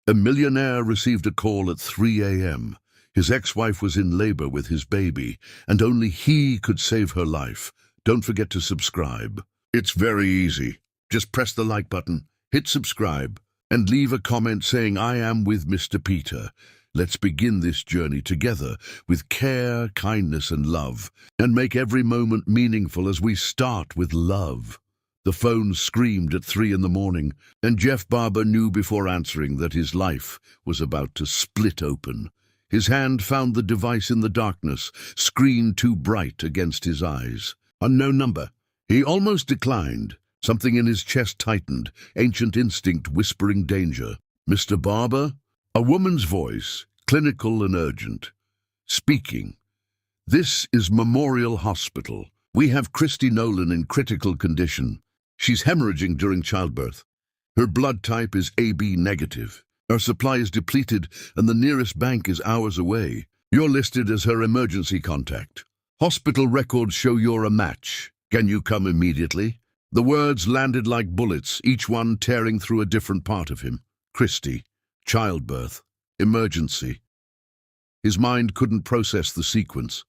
A millionaire received a call at 3 a.m. His ex-wife was in labor with his baby, and only he could save her life. Don't forget to subscribe. It's very easy. Just press the like button, hit subscribe, and leave a comment saying, "I am with Mr. Peter." Let's begin this journey together with care, kindness, and love, and make every moment meaningful as we start with love. The phone screamed at 3 in the morning, and Jeff Barber knew before answering that his life was about to split open. His hand found the device in the darkness, screen too bright against his eyes. Unknown number. He almost declined. Something in his chest tightened, ancient instinct whispering danger. "Mr. Barber?" A woman's voice, clinical and urgent. Speaking. "This is Memorial Hospital. We have Christy Nolan in critical condition. She's hemorrhaging during childbirth. Her blood type is AB negative. Her supply is depleted, and the nearest bank is hours away. You're listed as her emergency contact. Hospital records show you're a match. Can you come immediately?" The words landed like bullets, each one tearing through a different part of him. Christy, childbirth, emergency. His mind couldn't process the sequence.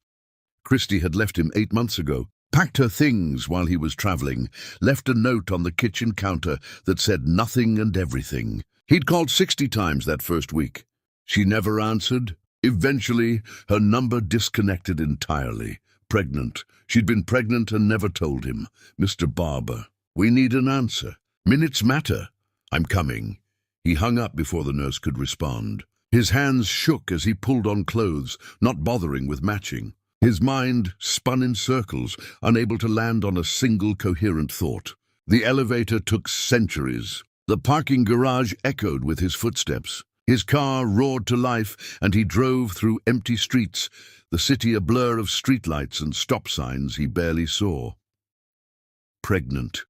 Christy had left him 8 months ago, packed her things while he was traveling, left a note on the kitchen counter that said nothing and everything. He'd called 60 times that first week. She never answered. Eventually, her number disconnected entirely. Pregnant. She'd been pregnant and never told him. "Mr. Barber, we need an answer. Minutes matter." "I'm coming." He hung up before the nurse could respond. His hands shook as he pulled on clothes, not bothering with matching. His mind spun in circles, unable to land on a single coherent thought. The elevator took centuries. The parking garage echoed with his footsteps. His car roared to life, and he drove through empty streets, the city a blur of streetlights and stop signs he barely saw. Pregnant.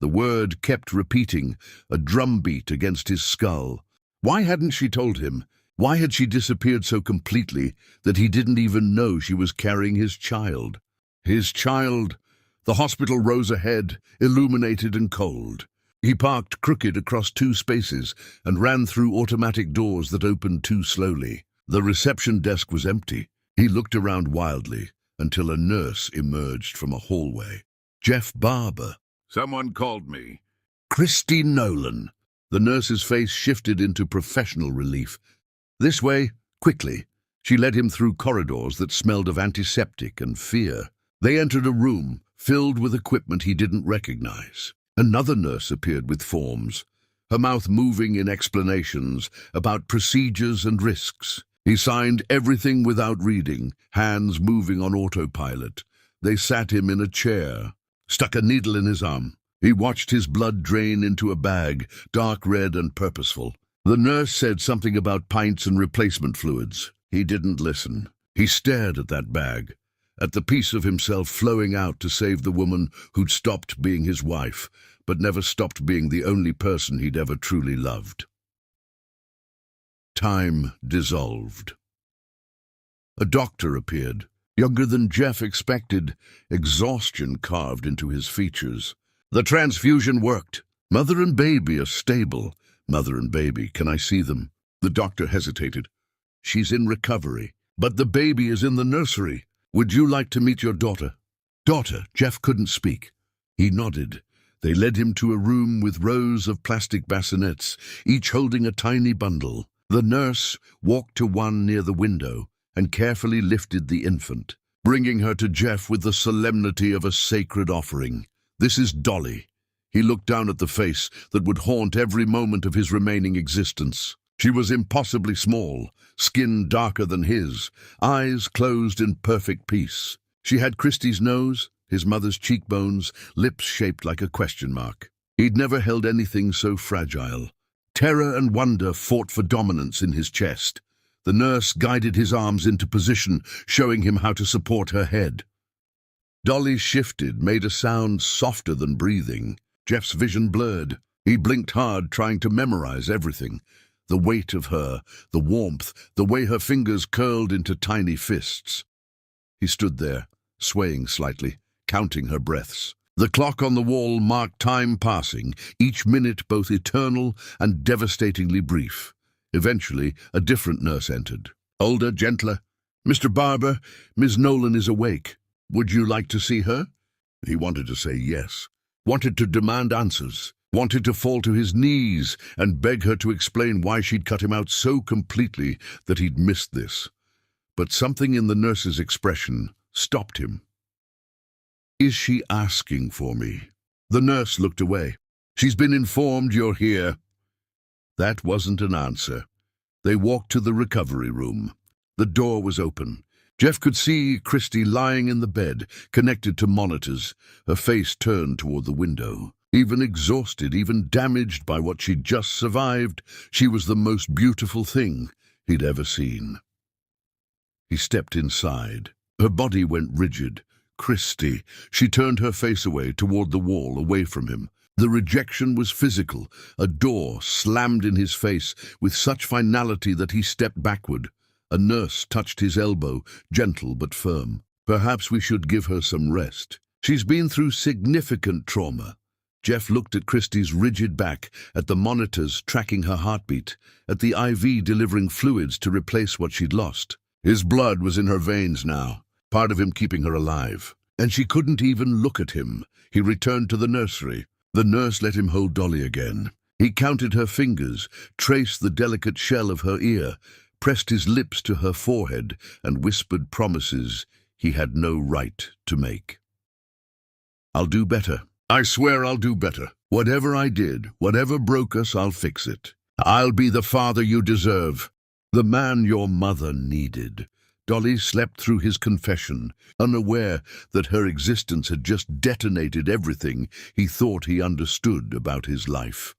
The word kept repeating, a drumbeat against his skull. Why hadn't she told him? Why had she disappeared so completely that he didn't even know she was carrying his child? His child! The hospital rose ahead, illuminated and cold. He parked crooked across 2 spaces and ran through automatic doors that opened too slowly. The reception desk was empty. He looked around wildly until a nurse emerged from a hallway. "Jeff Barber." "Someone called me." "Christy Nolan." The nurse's face shifted into professional relief. "This way, quickly." She led him through corridors that smelled of antiseptic and fear. They entered a room filled with equipment he didn't recognize. Another nurse appeared with forms, her mouth moving in explanations about procedures and risks. He signed everything without reading, hands moving on autopilot. They sat him in a chair, stuck a needle in his arm. He watched his blood drain into a bag, dark red and purposeful. The nurse said something about pints and replacement fluids. He didn't listen. He stared at that bag, at the piece of himself flowing out to save the woman who'd stopped being his wife, but never stopped being the only person he'd ever truly loved. Time dissolved. A doctor appeared, younger than Jeff expected, exhaustion carved into his features. "The transfusion worked. Mother and baby are stable." "Mother and baby, can I see them?" The doctor hesitated. "She's in recovery, but the baby is in the nursery. Would you like to meet your daughter?" "Daughter?" Jeff couldn't speak. He nodded. They led him to a room with rows of plastic bassinets, each holding a tiny bundle. The nurse walked to one near the window and carefully lifted the infant, bringing her to Jeff with the solemnity of a sacred offering. "This is Dolly." He looked down at the face that would haunt every moment of his remaining existence. She was impossibly small, skin darker than his, eyes closed in perfect peace. She had Christy's nose, his mother's cheekbones, lips shaped like a question mark. He'd never held anything so fragile. Terror and wonder fought for dominance in his chest. The nurse guided his arms into position, showing him how to support her head. Dolly shifted, made a sound softer than breathing. Jeff's vision blurred. He blinked hard, trying to memorize everything. The weight of her, the warmth, the way her fingers curled into tiny fists. He stood there, swaying slightly, counting her breaths. The clock on the wall marked time passing, each minute both eternal and devastatingly brief. Eventually, a different nurse entered. Older, gentler. "Mr. Barber, Miss Nolan is awake. Would you like to see her?" He wanted to say yes, wanted to demand answers, wanted to fall to his knees and beg her to explain why she'd cut him out so completely that he'd missed this. But something in the nurse's expression stopped him. "Is she asking for me?" The nurse looked away. "She's been informed you're here." That wasn't an answer. They walked to the recovery room. The door was open. Jeff could see Christy lying in the bed, connected to monitors, her face turned toward the window. Even exhausted, even damaged by what she'd just survived, she was the most beautiful thing he'd ever seen. He stepped inside. Her body went rigid. Christy. She turned her face away toward the wall, away from him. The rejection was physical. A door slammed in his face with such finality that he stepped backward. A nurse touched his elbow, gentle but firm. "Perhaps we should give her some rest. She's been through significant trauma." Jeff looked at Christy's rigid back, at the monitors tracking her heartbeat, at the IV delivering fluids to replace what she'd lost. His blood was in her veins now, part of him keeping her alive. And she couldn't even look at him. He returned to the nursery. The nurse let him hold Dolly again. He counted her fingers, traced the delicate shell of her ear, pressed his lips to her forehead, and whispered promises he had no right to make. "I'll do better. I swear I'll do better. Whatever I did, whatever broke us, I'll fix it. I'll be the father you deserve. The man your mother needed." Dolly slept through his confession, unaware that her existence had just detonated everything he thought he understood about his life.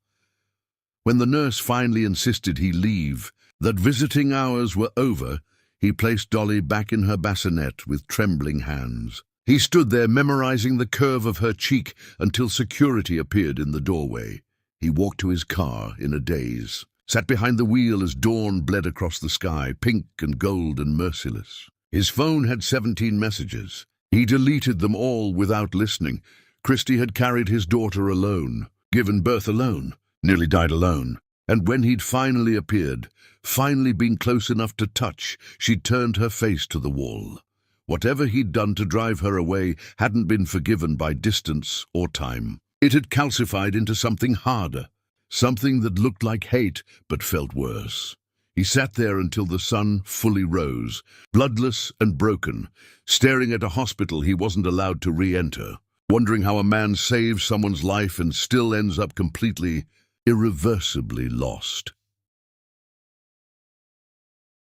When the nurse finally insisted he leave, that visiting hours were over, he placed Dolly back in her bassinet with trembling hands. He stood there memorizing the curve of her cheek until security appeared in the doorway. He walked to his car in a daze, sat behind the wheel as dawn bled across the sky, pink and gold and merciless. His phone had 17 messages. He deleted them all without listening. Christy had carried his daughter alone, given birth alone, nearly died alone. And when he'd finally appeared, finally been close enough to touch, she'd turned her face to the wall. Whatever he'd done to drive her away hadn't been forgiven by distance or time. It had calcified into something harder, something that looked like hate but felt worse. He sat there until the sun fully rose, bloodless and broken, staring at a hospital he wasn't allowed to re-enter, wondering how a man saves someone's life and still ends up completely, irreversibly lost.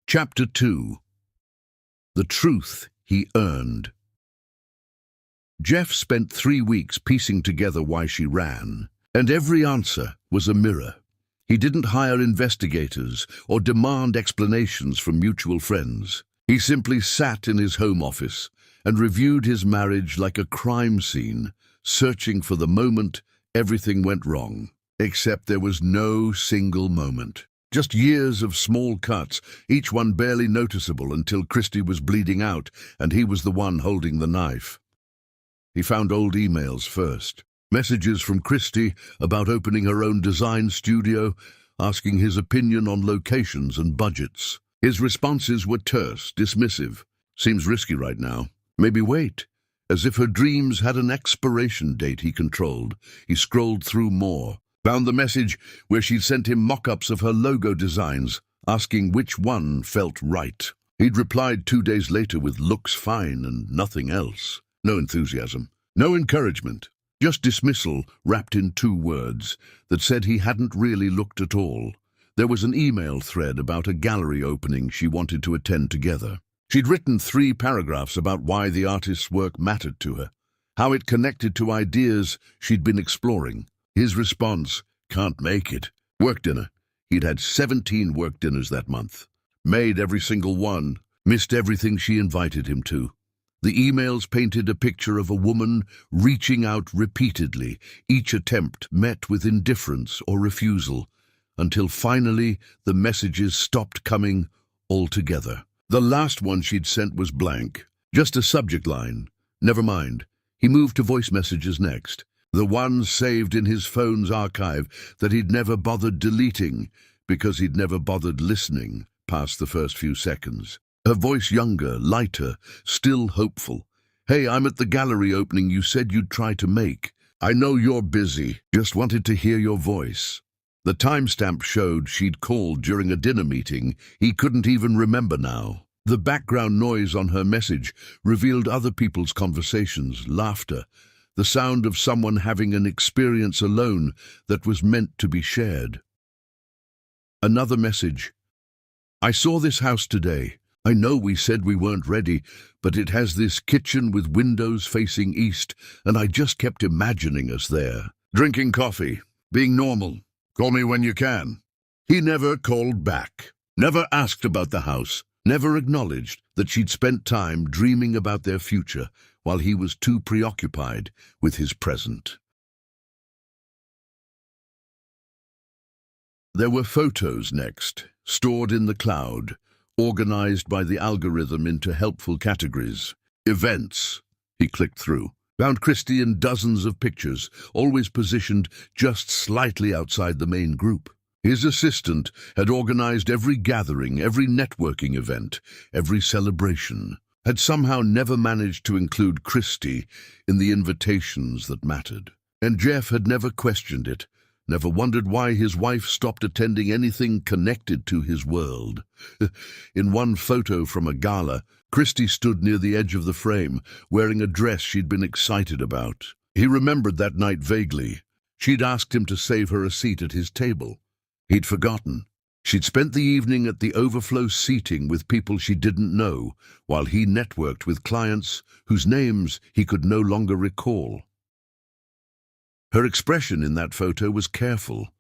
Chapter 2. The Truth He Earned. Jeff spent 3 weeks piecing together why she ran, and every answer was a mirror. He didn't hire investigators or demand explanations from mutual friends. He simply sat in his home office and reviewed his marriage like a crime scene, searching for the moment everything went wrong. Except there was no single moment. Just years of small cuts, each one barely noticeable until Christy was bleeding out and he was the one holding the knife. He found old emails first. Messages from Christy about opening her own design studio, asking his opinion on locations and budgets. His responses were terse, dismissive. "Seems risky right now. Maybe wait." As if her dreams had an expiration date he controlled. He scrolled through more. Found the message where she'd sent him mock-ups of her logo designs, asking which one felt right. He'd replied 2 days later with "looks fine" and nothing else. No enthusiasm, no encouragement, just dismissal wrapped in 2 words that said he hadn't really looked at all. There was an email thread about a gallery opening she wanted to attend together. She'd written 3 paragraphs about why the artist's work mattered to her, how it connected to ideas she'd been exploring. His response, "Can't make it." Work dinner. He'd had 17 work dinners that month. Made every single one. Missed everything she invited him to. The emails painted a picture of a woman reaching out repeatedly, each attempt met with indifference or refusal, until finally the messages stopped coming altogether. The last one she'd sent was blank. Just a subject line. Never mind. He moved to voice messages next, the ones saved in his phone's archive that he'd never bothered deleting because he'd never bothered listening past the first few seconds. Her voice younger, lighter, still hopeful. "Hey, I'm at the gallery opening you said you'd try to make. I know you're busy. Just wanted to hear your voice." The timestamp showed she'd called during a dinner meeting he couldn't even remember now. The background noise on her message revealed other people's conversations, laughter, the sound of someone having an experience alone that was meant to be shared. Another message. "I saw this house today. I know we said we weren't ready, but it has this kitchen with windows facing east, and I just kept imagining us there. Drinking coffee, being normal. Call me when you can." He never called back, never asked about the house, never acknowledged that she'd spent time dreaming about their future while he was too preoccupied with his present. There were photos next, stored in the cloud, organized by the algorithm into helpful categories. Events. He clicked through, found Christie in dozens of pictures, always positioned just slightly outside the main group. His assistant had organized every gathering, every networking event, every celebration, had somehow never managed to include Christie in the invitations that mattered. And Jeff had never questioned it, never wondered why his wife stopped attending anything connected to his world. In one photo from a gala, Christie stood near the edge of the frame, wearing a dress she'd been excited about. He remembered that night vaguely. She'd asked him to save her a seat at his table. He'd forgotten. She'd spent the evening at the overflow seating with people she didn't know, while he networked with clients whose names he could no longer recall. Her expression in that photo was careful,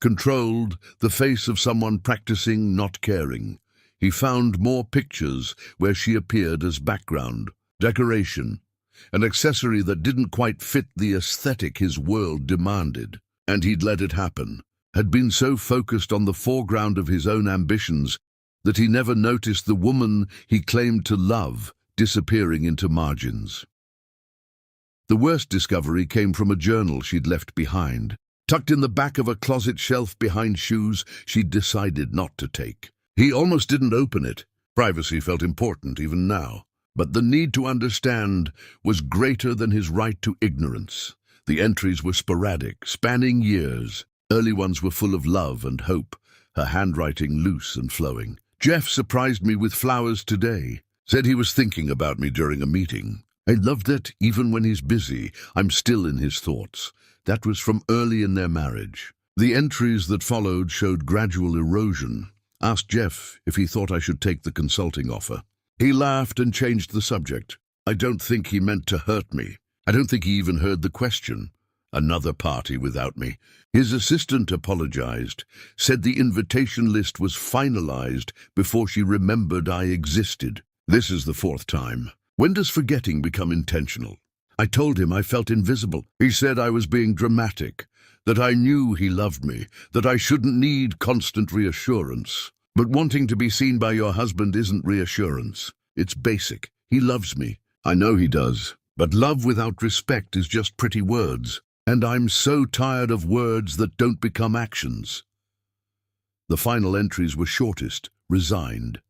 controlled, the face of someone practicing not caring. He found more pictures where she appeared as background, decoration, an accessory that didn't quite fit the aesthetic his world demanded. And he'd let it happen, had been so focused on the foreground of his own ambitions that he never noticed the woman he claimed to love disappearing into margins. The worst discovery came from a journal she'd left behind, tucked in the back of a closet shelf behind shoes she'd decided not to take. He almost didn't open it. Privacy felt important even now, but the need to understand was greater than his right to ignorance. The entries were sporadic, spanning years. Early ones were full of love and hope, her handwriting loose and flowing. "Jeff surprised me with flowers today. Said he was thinking about me during a meeting. I love that even when he's busy, I'm still in his thoughts." That was from early in their marriage. The entries that followed showed gradual erosion. "Asked Jeff if he thought I should take the consulting offer. He laughed and changed the subject. I don't think he meant to hurt me. I don't think he even heard the question. Another party without me." His assistant apologized, said the invitation list was finalized before she remembered I existed. This is the fourth time. When does forgetting become intentional? I told him I felt invisible. He said I was being dramatic, that I knew he loved me, that I shouldn't need constant reassurance. But wanting to be seen by your husband isn't reassurance. It's basic. He loves me. I know he does. But love without respect is just pretty words. And I'm so tired of words that don't become actions. The final entries were shortest, resigned.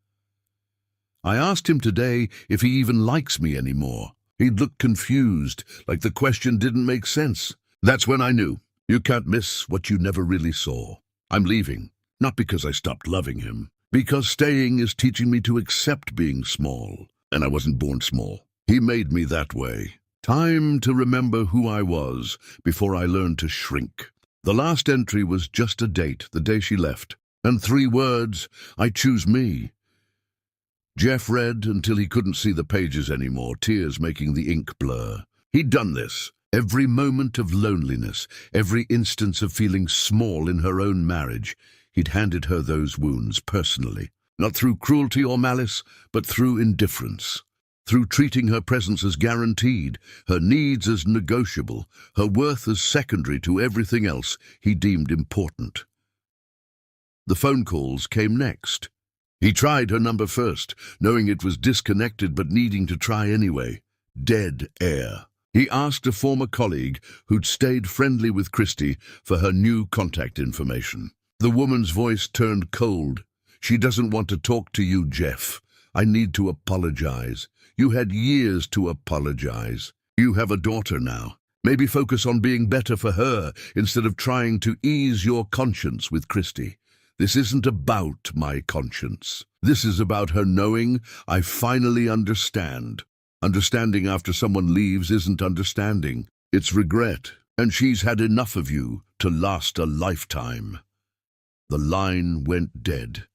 I asked him today if he even likes me anymore. He'd looked confused, like the question didn't make sense. That's when I knew. You can't miss what you never really saw. I'm leaving, not because I stopped loving him, because staying is teaching me to accept being small. And I wasn't born small. He made me that way. Time to remember who I was before I learned to shrink. The last entry was just a date, the day she left, and 3 words, I choose me. Jeff read until he couldn't see the pages anymore, tears making the ink blur. He'd done this. Every moment of loneliness, every instance of feeling small in her own marriage, he'd handed her those wounds personally, not through cruelty or malice, but through indifference. Through treating her presence as guaranteed, her needs as negotiable, her worth as secondary to everything else he deemed important. The phone calls came next. He tried her number first, knowing it was disconnected but needing to try anyway. Dead air. He asked a former colleague who'd stayed friendly with Christie for her new contact information. The woman's voice turned cold. "She doesn't want to talk to you, Jeff. I need to apologize. You had years to apologize. You have a daughter now. Maybe focus on being better for her instead of trying to ease your conscience with Christie. This isn't about my conscience. This is about her knowing I finally understand. Understanding after someone leaves isn't understanding. It's regret, and she's had enough of you to last a lifetime." The line went dead.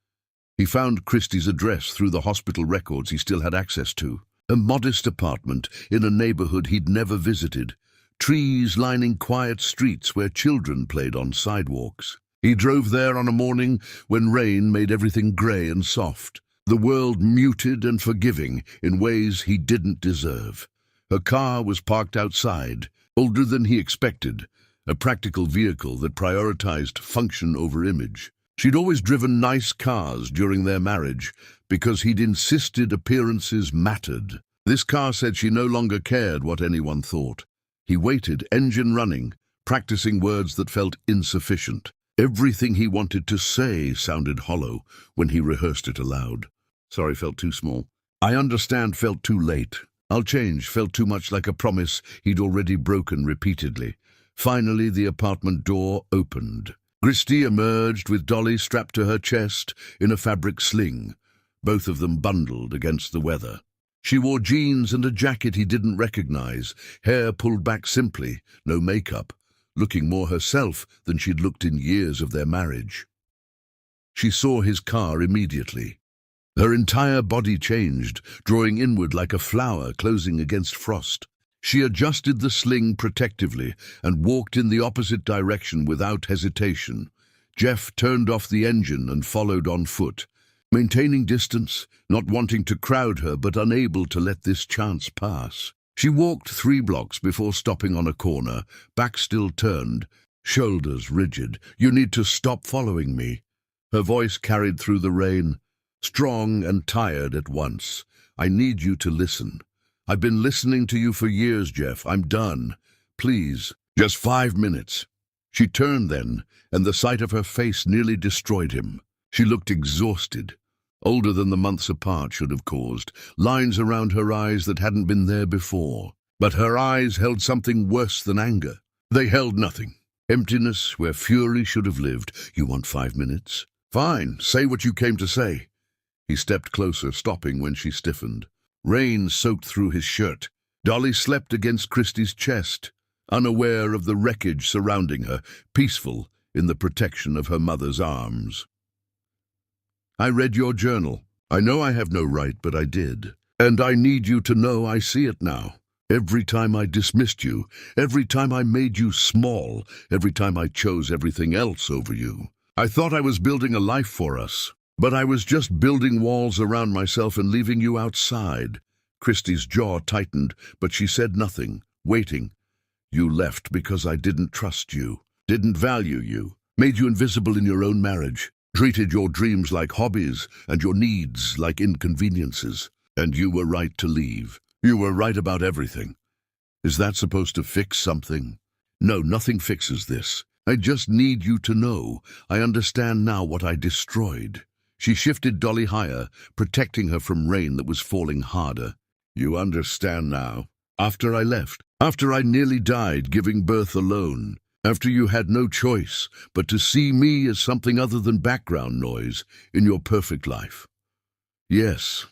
He found Christie's address through the hospital records he still had access to. A modest apartment in a neighborhood he'd never visited. Trees lining quiet streets where children played on sidewalks. He drove there on a morning when rain made everything grey and soft. The world muted and forgiving in ways he didn't deserve. Her car was parked outside, older than he expected, a practical vehicle that prioritized function over image. She'd always driven nice cars during their marriage because he'd insisted appearances mattered. This car said she no longer cared what anyone thought. He waited, engine running, practicing words that felt insufficient. Everything he wanted to say sounded hollow when he rehearsed it aloud. "Sorry, felt too small. I understand, felt too late. I'll change, felt too much like a promise he'd already broken repeatedly." Finally, the apartment door opened. Christie emerged with Dolly strapped to her chest in a fabric sling, both of them bundled against the weather. She wore jeans and a jacket he didn't recognize, hair pulled back simply, no makeup, looking more herself than she'd looked in years of their marriage. She saw his car immediately. Her entire body changed, drawing inward like a flower closing against frost. She adjusted the sling protectively and walked in the opposite direction without hesitation. Jeff turned off the engine and followed on foot, maintaining distance, not wanting to crowd her but unable to let this chance pass. She walked 3 blocks before stopping on a corner, back still turned, shoulders rigid. "You need to stop following me." Her voice carried through the rain, strong and tired at once. "I need you to listen. I've been listening to you for years, Jeff. I'm done. Please, just 5 minutes." She turned then, and the sight of her face nearly destroyed him. She looked exhausted, older than the months apart should have caused, lines around her eyes that hadn't been there before. But her eyes held something worse than anger. They held nothing. Emptiness where fury should have lived. "You want 5 minutes? Fine, say what you came to say." He stepped closer, stopping when she stiffened. Rain soaked through his shirt. Dolly slept against Christie's chest, unaware of the wreckage surrounding her, peaceful in the protection of her mother's arms. "I read your journal. I know I have no right, but I did. And I need you to know I see it now. Every time I dismissed you, every time I made you small, every time I chose everything else over you. I thought I was building a life for us, but I was just building walls around myself and leaving you outside." Christie's jaw tightened, but she said nothing, waiting. "You left because I didn't trust you, didn't value you, made you invisible in your own marriage, treated your dreams like hobbies and your needs like inconveniences. And you were right to leave. You were right about everything. Is that supposed to fix something? No, nothing fixes this. I just need you to know I understand now what I destroyed." She shifted Dolly higher, protecting her from rain that was falling harder. "You understand now? After I left, after I nearly died giving birth alone, after you had no choice but to see me as something other than background noise in your perfect life. Yes,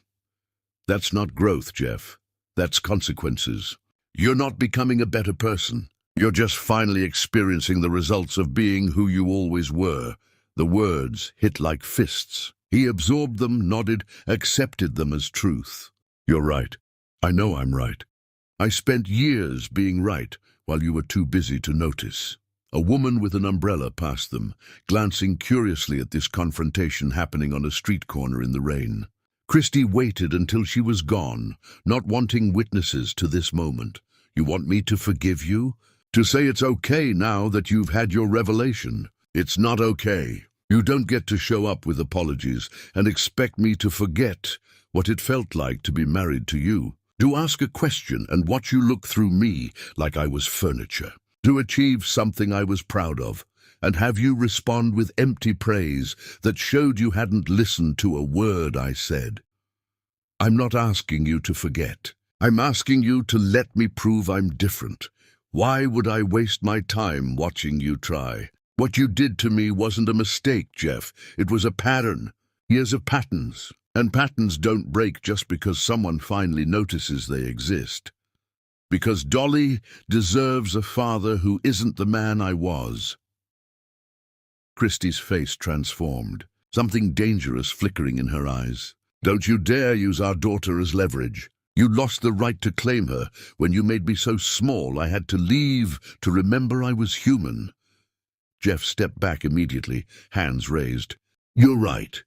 that's not growth, Jeff. That's consequences. You're not becoming a better person. You're just finally experiencing the results of being who you always were." The words hit like fists. He absorbed them, nodded, accepted them as truth. "You're right. I know I'm right. I spent years being right while you were too busy to notice." A woman with an umbrella passed them, glancing curiously at this confrontation happening on a street corner in the rain. Christie waited until she was gone, not wanting witnesses to this moment. "You want me to forgive you? To say it's okay now that you've had your revelation? It's not okay. You don't get to show up with apologies and expect me to forget what it felt like to be married to you. To ask a question and watch you look through me like I was furniture. To achieve something I was proud of, and have you respond with empty praise that showed you hadn't listened to a word I said. I'm not asking you to forget. I'm asking you to let me prove I'm different. Why would I waste my time watching you try? What you did to me wasn't a mistake, Jeff. It was a pattern. Years of patterns. And patterns don't break just because someone finally notices they exist. Because Dolly deserves a father who isn't the man I was. Christie's face transformed, something dangerous flickering in her eyes. Don't you dare use our daughter as leverage. You lost the right to claim her when you made me so small I had to leave to remember I was human. Jeff stepped back immediately, hands raised. You're right.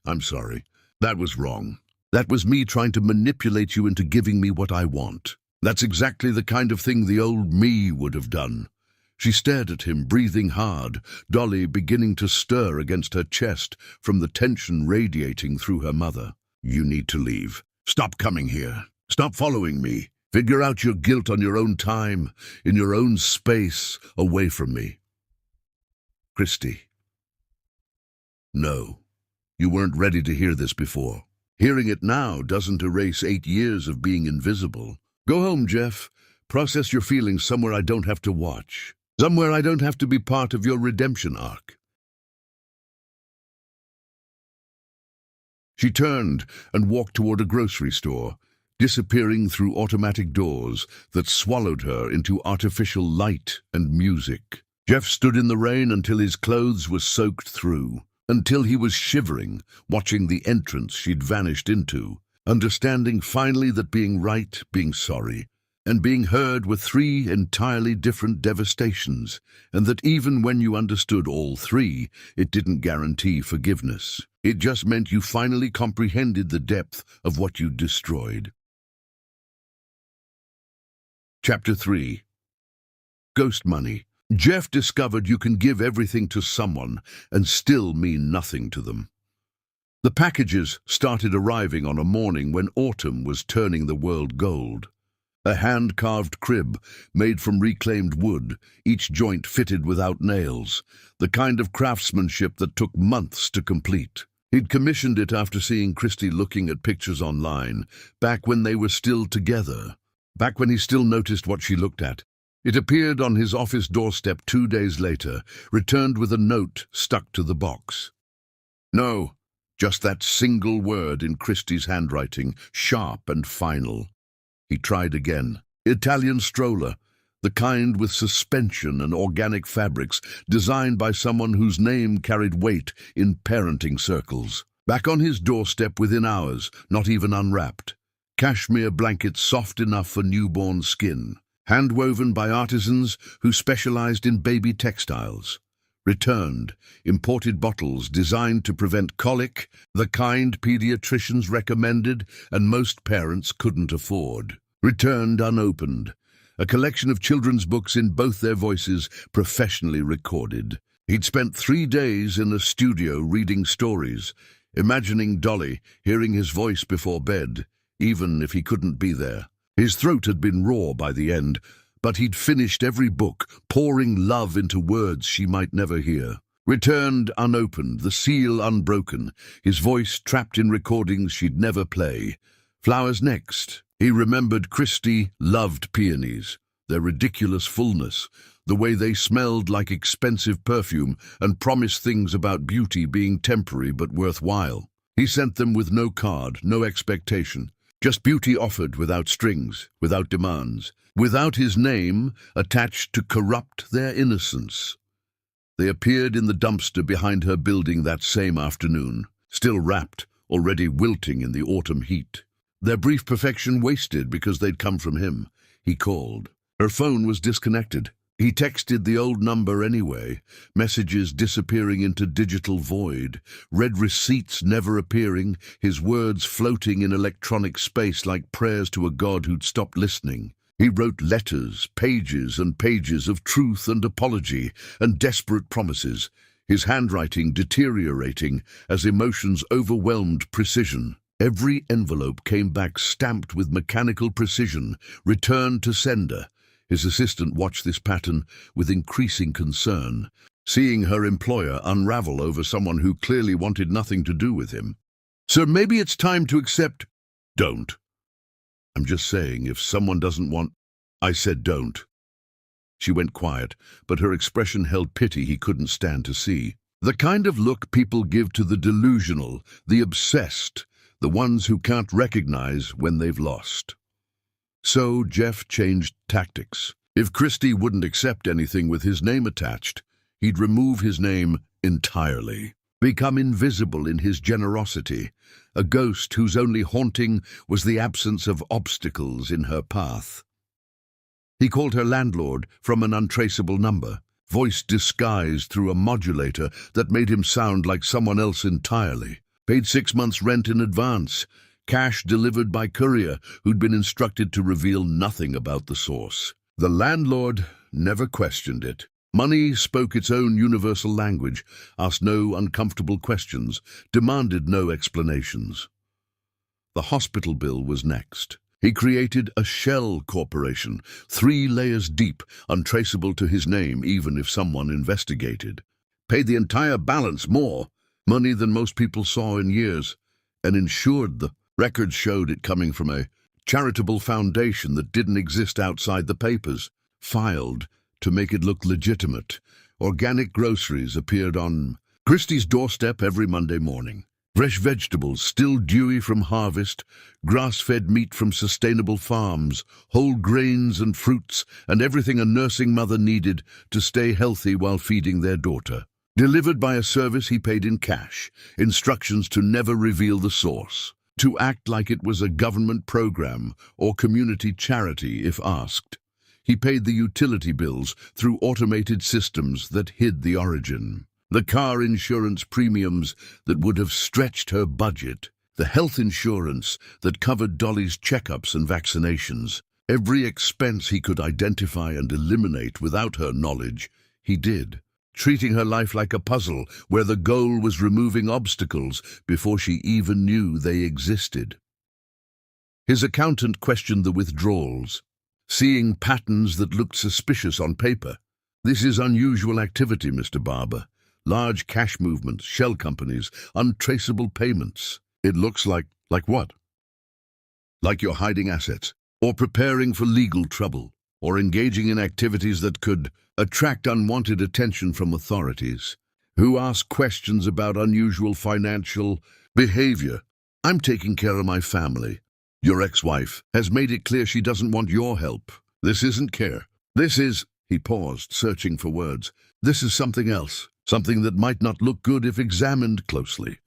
I'm sorry. That was wrong. That was me trying to manipulate you into giving me what I want. That's exactly the kind of thing the old me would have done. She stared at him, breathing hard, Dolly beginning to stir against her chest from the tension radiating through her mother. You need to leave. Stop coming here. Stop following me. Figure out your guilt on your own time, in your own space, away from me. Christie. No. You weren't ready to hear this before. Hearing it now doesn't erase 8 years of being invisible. Go home, Jeff. Process your feelings somewhere I don't have to watch. Somewhere I don't have to be part of your redemption arc. She turned and walked toward a grocery store, disappearing through automatic doors that swallowed her into artificial light and music. Jeff stood in the rain until his clothes were soaked through, until he was shivering, watching the entrance she'd vanished into, understanding finally that being right, being sorry, and being heard were 3 entirely different devastations, and that even when you understood all 3, it didn't guarantee forgiveness. It just meant you finally comprehended the depth of what you'd destroyed. Chapter 3. Ghost Money. Jeff discovered you can give everything to someone and still mean nothing to them. The packages started arriving on a morning when autumn was turning the world gold. A hand-carved crib made from reclaimed wood, each joint fitted without nails, the kind of craftsmanship that took months to complete. He'd commissioned it after seeing Christie looking at pictures online, back when they were still together, back when he still noticed what she looked at. It appeared on his office doorstep 2 days later, returned with a note stuck to the box. No, just that single word in Christie's handwriting, sharp and final. He tried again. Italian stroller, the kind with suspension and organic fabrics, designed by someone whose name carried weight in parenting circles. Back on his doorstep within hours, not even unwrapped. Cashmere blankets soft enough for newborn skin. Hand-woven by artisans who specialized in baby textiles. Returned, imported bottles designed to prevent colic, the kind pediatricians recommended and most parents couldn't afford. Returned unopened, a collection of children's books in both their voices, professionally recorded. He'd spent 3 days in a studio reading stories, imagining Dolly, hearing his voice before bed, even if he couldn't be there. His throat had been raw by the end, but he'd finished every book, pouring love into words she might never hear. Returned unopened, the seal unbroken, his voice trapped in recordings she'd never play. Flowers next. He remembered Christie loved peonies, their ridiculous fullness, the way they smelled like expensive perfume and promised things about beauty being temporary but worthwhile. He sent them with no card, no expectation. Just beauty offered without strings, without demands, without his name attached to corrupt their innocence. They appeared in the dumpster behind her building that same afternoon, still wrapped, already wilting in the autumn heat. Their brief perfection wasted because they'd come from him. He called. Her phone was disconnected. He texted the old number anyway, messages disappearing into digital void, read receipts never appearing, his words floating in electronic space like prayers to a god who'd stopped listening. He wrote letters, pages and pages of truth and apology and desperate promises, his handwriting deteriorating as emotions overwhelmed precision. Every envelope came back stamped with mechanical precision, returned to sender. His assistant watched this pattern with increasing concern, seeing her employer unravel over someone who clearly wanted nothing to do with him. "Sir, maybe it's time to accept—" "Don't. I'm just saying, if someone doesn't want—" "I said don't." She went quiet, but her expression held pity he couldn't stand to see. The kind of look people give to the delusional, the obsessed, the ones who can't recognize when they've lost. So Jeff changed tactics. If Christie wouldn't accept anything with his name attached, he'd remove his name entirely, become invisible in his generosity, a ghost whose only haunting was the absence of obstacles in her path. He called her landlord from an untraceable number, voice disguised through a modulator that made him sound like someone else entirely. Paid 6 months' rent in advance, cash delivered by courier who'd been instructed to reveal nothing about the source. The landlord never questioned it. Money spoke its own universal language, asked no uncomfortable questions, demanded no explanations. The hospital bill was next. He created a shell corporation, 3 layers deep, untraceable to his name even if someone investigated. Paid the entire balance, more money than most people saw in years, and insured the records showed it coming from a charitable foundation that didn't exist outside the papers. Filed to make it look legitimate. Organic groceries appeared on Christie's doorstep every Monday morning. Fresh vegetables, still dewy from harvest, grass-fed meat from sustainable farms, whole grains and fruits, and everything a nursing mother needed to stay healthy while feeding their daughter. Delivered by a service he paid in cash, instructions to never reveal the source, to act like it was a government program or community charity if asked. He paid the utility bills through automated systems that hid the origin. The car insurance premiums that would have stretched her budget, the health insurance that covered Dolly's checkups and vaccinations. Every expense he could identify and eliminate without her knowledge, he did, treating her life like a puzzle where the goal was removing obstacles before she even knew they existed. His accountant questioned the withdrawals, seeing patterns that looked suspicious on paper. "This is unusual activity, Mr. Barber. Large cash movements, shell companies, untraceable payments. It looks like what? Like you're hiding assets, or preparing for legal trouble, or engaging in activities that could attract unwanted attention from authorities, who ask questions about unusual financial behavior. I'm taking care of my family. Your ex-wife has made it clear she doesn't want your help. This isn't care. This is—" he paused, searching for words. "This is something else. Something that might not look good if examined closely.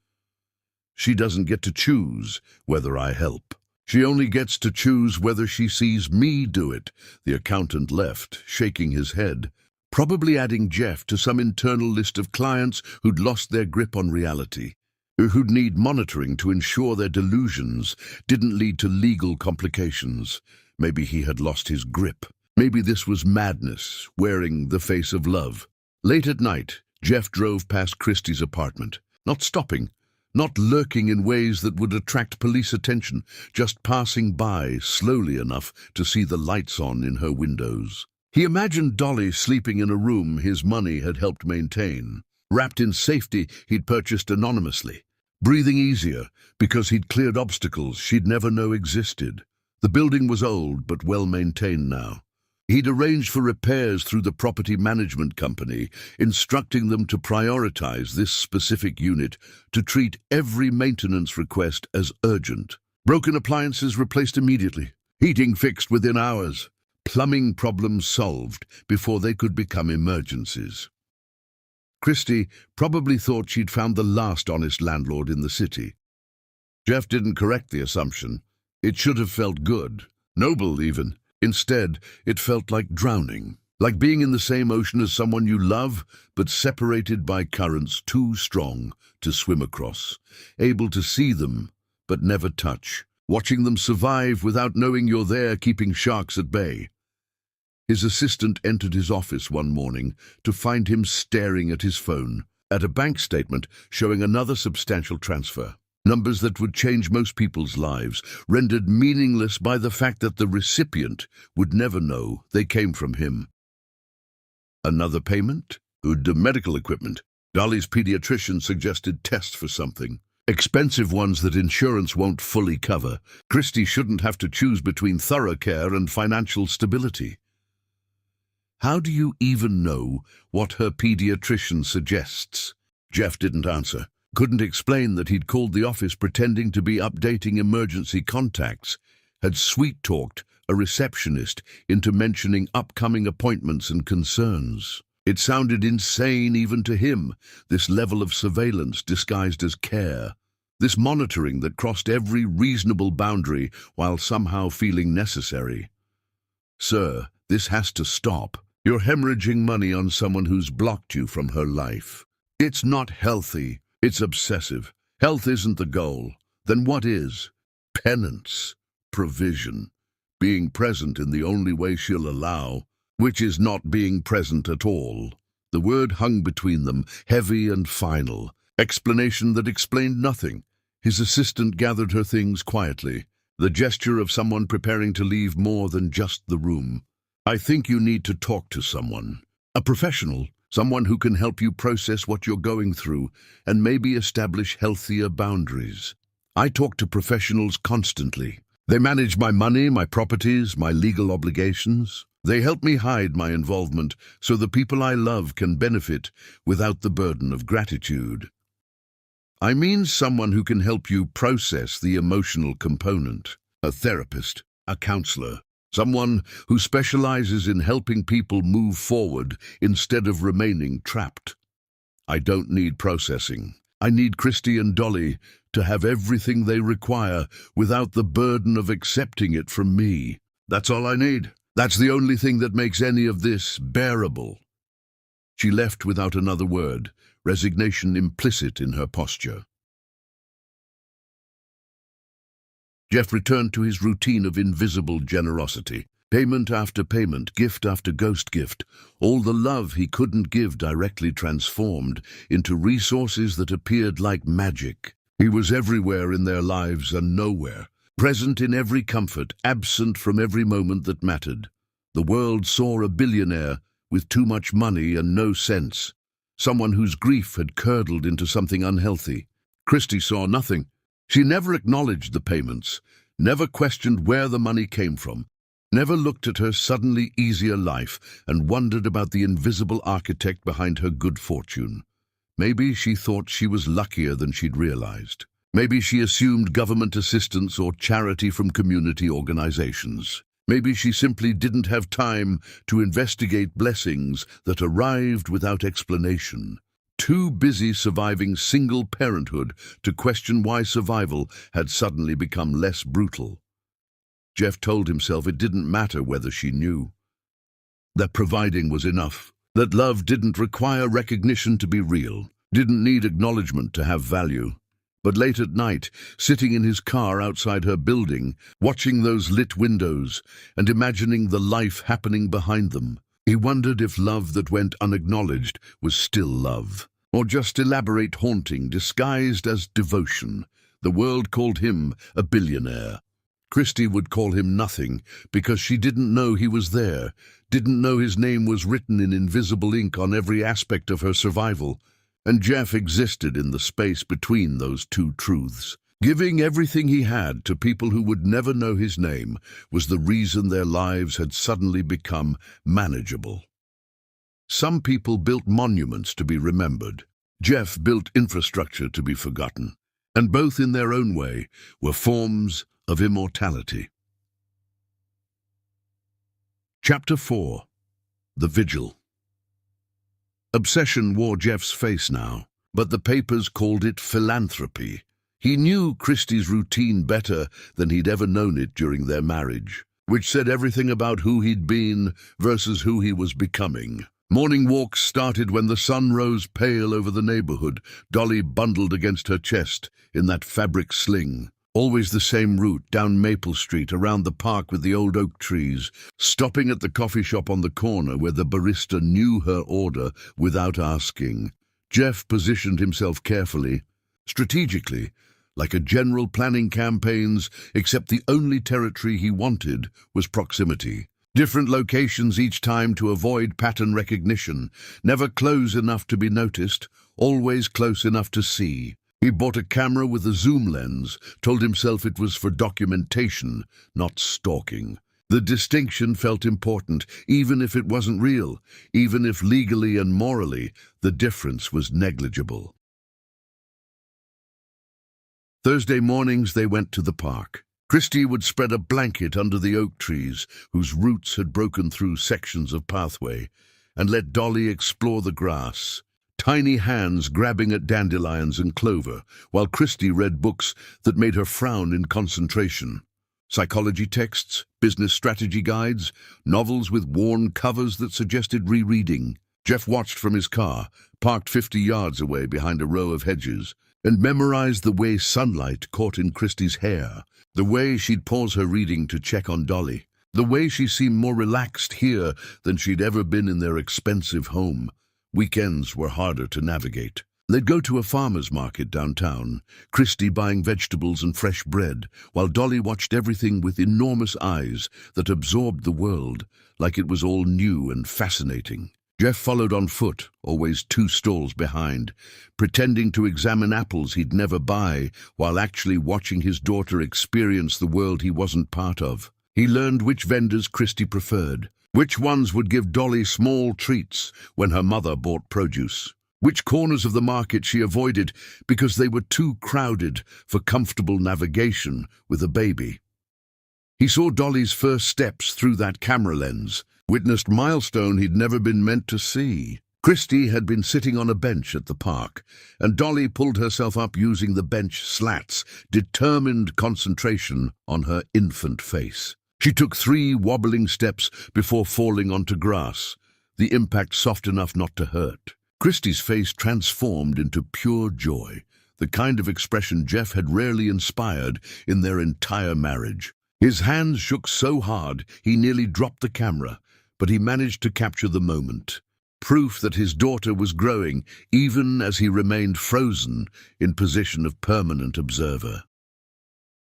She doesn't get to choose whether I help. She only gets to choose whether she sees me do it." The accountant left, shaking his head, probably adding Jeff to some internal list of clients who'd lost their grip on reality, who'd need monitoring to ensure their delusions didn't lead to legal complications. Maybe he had lost his grip. Maybe this was madness, wearing the face of love. Late at night, Jeff drove past Christie's apartment, not stopping, not lurking in ways that would attract police attention, just passing by slowly enough to see the lights on in her windows. He imagined Dolly sleeping in a room his money had helped maintain, wrapped in safety he'd purchased anonymously, breathing easier because he'd cleared obstacles she'd never know existed. The building was old but well-maintained now. He'd arranged for repairs through the property management company, instructing them to prioritize this specific unit, to treat every maintenance request as urgent. Broken appliances replaced immediately, heating fixed within hours, plumbing problems solved before they could become emergencies. Christie probably thought she'd found the last honest landlord in the city. Jeff didn't correct the assumption. It should have felt good, noble even. Instead, it felt like drowning, like being in the same ocean as someone you love, but separated by currents too strong to swim across, able to see them, but never touch, watching them survive without knowing you're there, keeping sharks at bay. His assistant entered his office one morning to find him staring at his phone, at a bank statement showing another substantial transfer. Numbers that would change most people's lives, rendered meaningless by the fact that the recipient would never know they came from him. Another payment? Good medical equipment. Dolly's pediatrician suggested tests for something. Expensive ones that insurance won't fully cover. Christy shouldn't have to choose between thorough care and financial stability. How do you even know what her pediatrician suggests? Jeff didn't answer. Couldn't explain that he'd called the office pretending to be updating emergency contacts, had sweet-talked a receptionist into mentioning upcoming appointments and concerns. It sounded insane even to him, this level of surveillance disguised as care, this monitoring that crossed every reasonable boundary while somehow feeling necessary. Sir, this has to stop. You're hemorrhaging money on someone who's blocked you from her life. It's not healthy. It's obsessive. Health isn't the goal. Then what is? Penance. Provision. Being present in the only way she'll allow, which is not being present at all. The word hung between them, heavy and final. Explanation that explained nothing. His assistant gathered her things quietly, the gesture of someone preparing to leave more than just the room. I think you need to talk to someone. A professional, someone who can help you process what you're going through and maybe establish healthier boundaries. I talk to professionals constantly. They manage my money, my properties, my legal obligations. They help me hide my involvement so the people I love can benefit without the burden of gratitude. I mean someone who can help you process the emotional component. A therapist, a counselor, someone who specializes in helping people move forward instead of remaining trapped. I don't need processing. I need Christy and Dolly to have everything they require without the burden of accepting it from me. That's all I need. That's the only thing that makes any of this bearable. She left without another word, resignation implicit in her posture. Jeff returned to his routine of invisible generosity. Payment after payment, gift after ghost gift, all the love he couldn't give directly transformed into resources that appeared like magic. He was everywhere in their lives and nowhere, present in every comfort, absent from every moment that mattered. The world saw a billionaire with too much money and no sense, someone whose grief had curdled into something unhealthy. Christy saw nothing. She never acknowledged the payments, never questioned where the money came from, never looked at her suddenly easier life and wondered about the invisible architect behind her good fortune. Maybe she thought she was luckier than she'd realized. Maybe she assumed government assistance or charity from community organizations. Maybe she simply didn't have time to investigate blessings that arrived without explanation. Too busy surviving single parenthood to question why survival had suddenly become less brutal. Jeff told himself it didn't matter whether she knew. That providing was enough. That love didn't require recognition to be real, didn't need acknowledgement to have value. But late at night, sitting in his car outside her building, watching those lit windows and imagining the life happening behind them, he wondered if love that went unacknowledged was still love, or just elaborate haunting disguised as devotion. The world called him a billionaire. Christy would call him nothing because she didn't know he was there, didn't know his name was written in invisible ink on every aspect of her survival. And Jeff existed in the space between those two truths. Giving everything he had to people who would never know his name was the reason their lives had suddenly become manageable. Some people built monuments to be remembered. Jeff built infrastructure to be forgotten. And both in their own way were forms of immortality. Chapter 4. The Vigil. Obsession wore Jeff's face now, but the papers called it philanthropy. He knew Christie's routine better than he'd ever known it during their marriage, which said everything about who he'd been versus who he was becoming. Morning walks started when the sun rose pale over the neighborhood, Dolly bundled against her chest in that fabric sling. Always the same route, down Maple Street, around the park with the old oak trees, stopping at the coffee shop on the corner where the barista knew her order without asking. Jeff positioned himself carefully, strategically, like a general planning campaigns, except the only territory he wanted was proximity. Different locations each time to avoid pattern recognition, never close enough to be noticed, always close enough to see. He bought a camera with a zoom lens, told himself it was for documentation, not stalking. The distinction felt important, even if it wasn't real, even if legally and morally the difference was negligible. Thursday mornings they went to the park. Christy would spread a blanket under the oak trees, whose roots had broken through sections of pathway, and let Dolly explore the grass, tiny hands grabbing at dandelions and clover, while Christy read books that made her frown in concentration. Psychology texts, business strategy guides, novels with worn covers that suggested rereading. Jeff watched from his car, parked 50 yards away behind a row of hedges, and memorized the way sunlight caught in Christy's hair, the way she'd pause her reading to check on Dolly, the way she seemed more relaxed here than she'd ever been in their expensive home. Weekends were harder to navigate. They'd go to a farmer's market downtown, Christy buying vegetables and fresh bread, while Dolly watched everything with enormous eyes that absorbed the world like it was all new and fascinating. Jeff followed on foot, always 2 stalls behind, pretending to examine apples he'd never buy, while actually watching his daughter experience the world he wasn't part of. He learned which vendors Christy preferred, which ones would give Dolly small treats when her mother bought produce, which corners of the market she avoided because they were too crowded for comfortable navigation with a baby. He saw Dolly's first steps through that camera lens, witnessed milestone he'd never been meant to see. Christy had been sitting on a bench at the park, and Dolly pulled herself up using the bench slats, determined concentration on her infant face. She took 3 wobbling steps before falling onto grass, the impact soft enough not to hurt. Christy's face transformed into pure joy, the kind of expression Jeff had rarely inspired in their entire marriage. His hands shook so hard he nearly dropped the camera, but he managed to capture the moment. Proof that his daughter was growing, even as he remained frozen in position of permanent observer.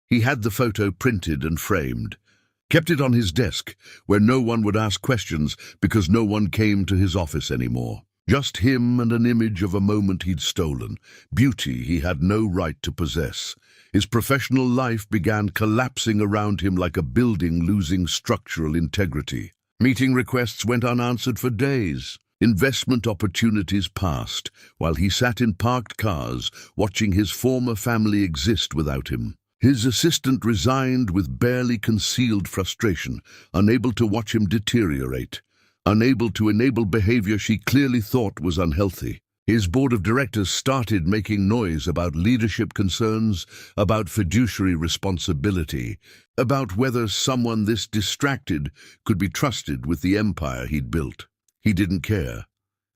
He had the photo printed and framed, kept it on his desk, where no one would ask questions because no one came to his office anymore. Just him and an image of a moment he'd stolen, beauty he had no right to possess. His professional life began collapsing around him like a building losing structural integrity. Meeting requests went unanswered for days. Investment opportunities passed, while he sat in parked cars, watching his former family exist without him. His assistant resigned with barely concealed frustration, unable to watch him deteriorate, unable to enable behavior she clearly thought was unhealthy. His board of directors started making noise about leadership concerns, about fiduciary responsibility, about whether someone this distracted could be trusted with the empire he'd built. He didn't care.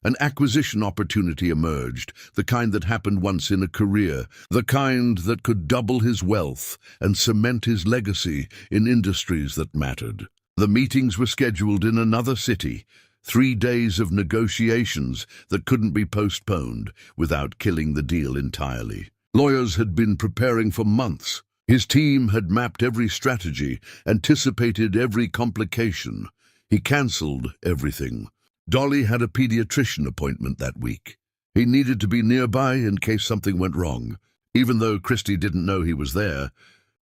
An acquisition opportunity emerged, the kind that happened once in a career, the kind that could double his wealth and cement his legacy in industries that mattered. The meetings were scheduled in another city, 3 days of negotiations that couldn't be postponed without killing the deal entirely. Lawyers had been preparing for months. His team had mapped every strategy, anticipated every complication. He cancelled everything. Dolly had a pediatrician appointment that week. He needed to be nearby in case something went wrong, even though Christy didn't know he was there,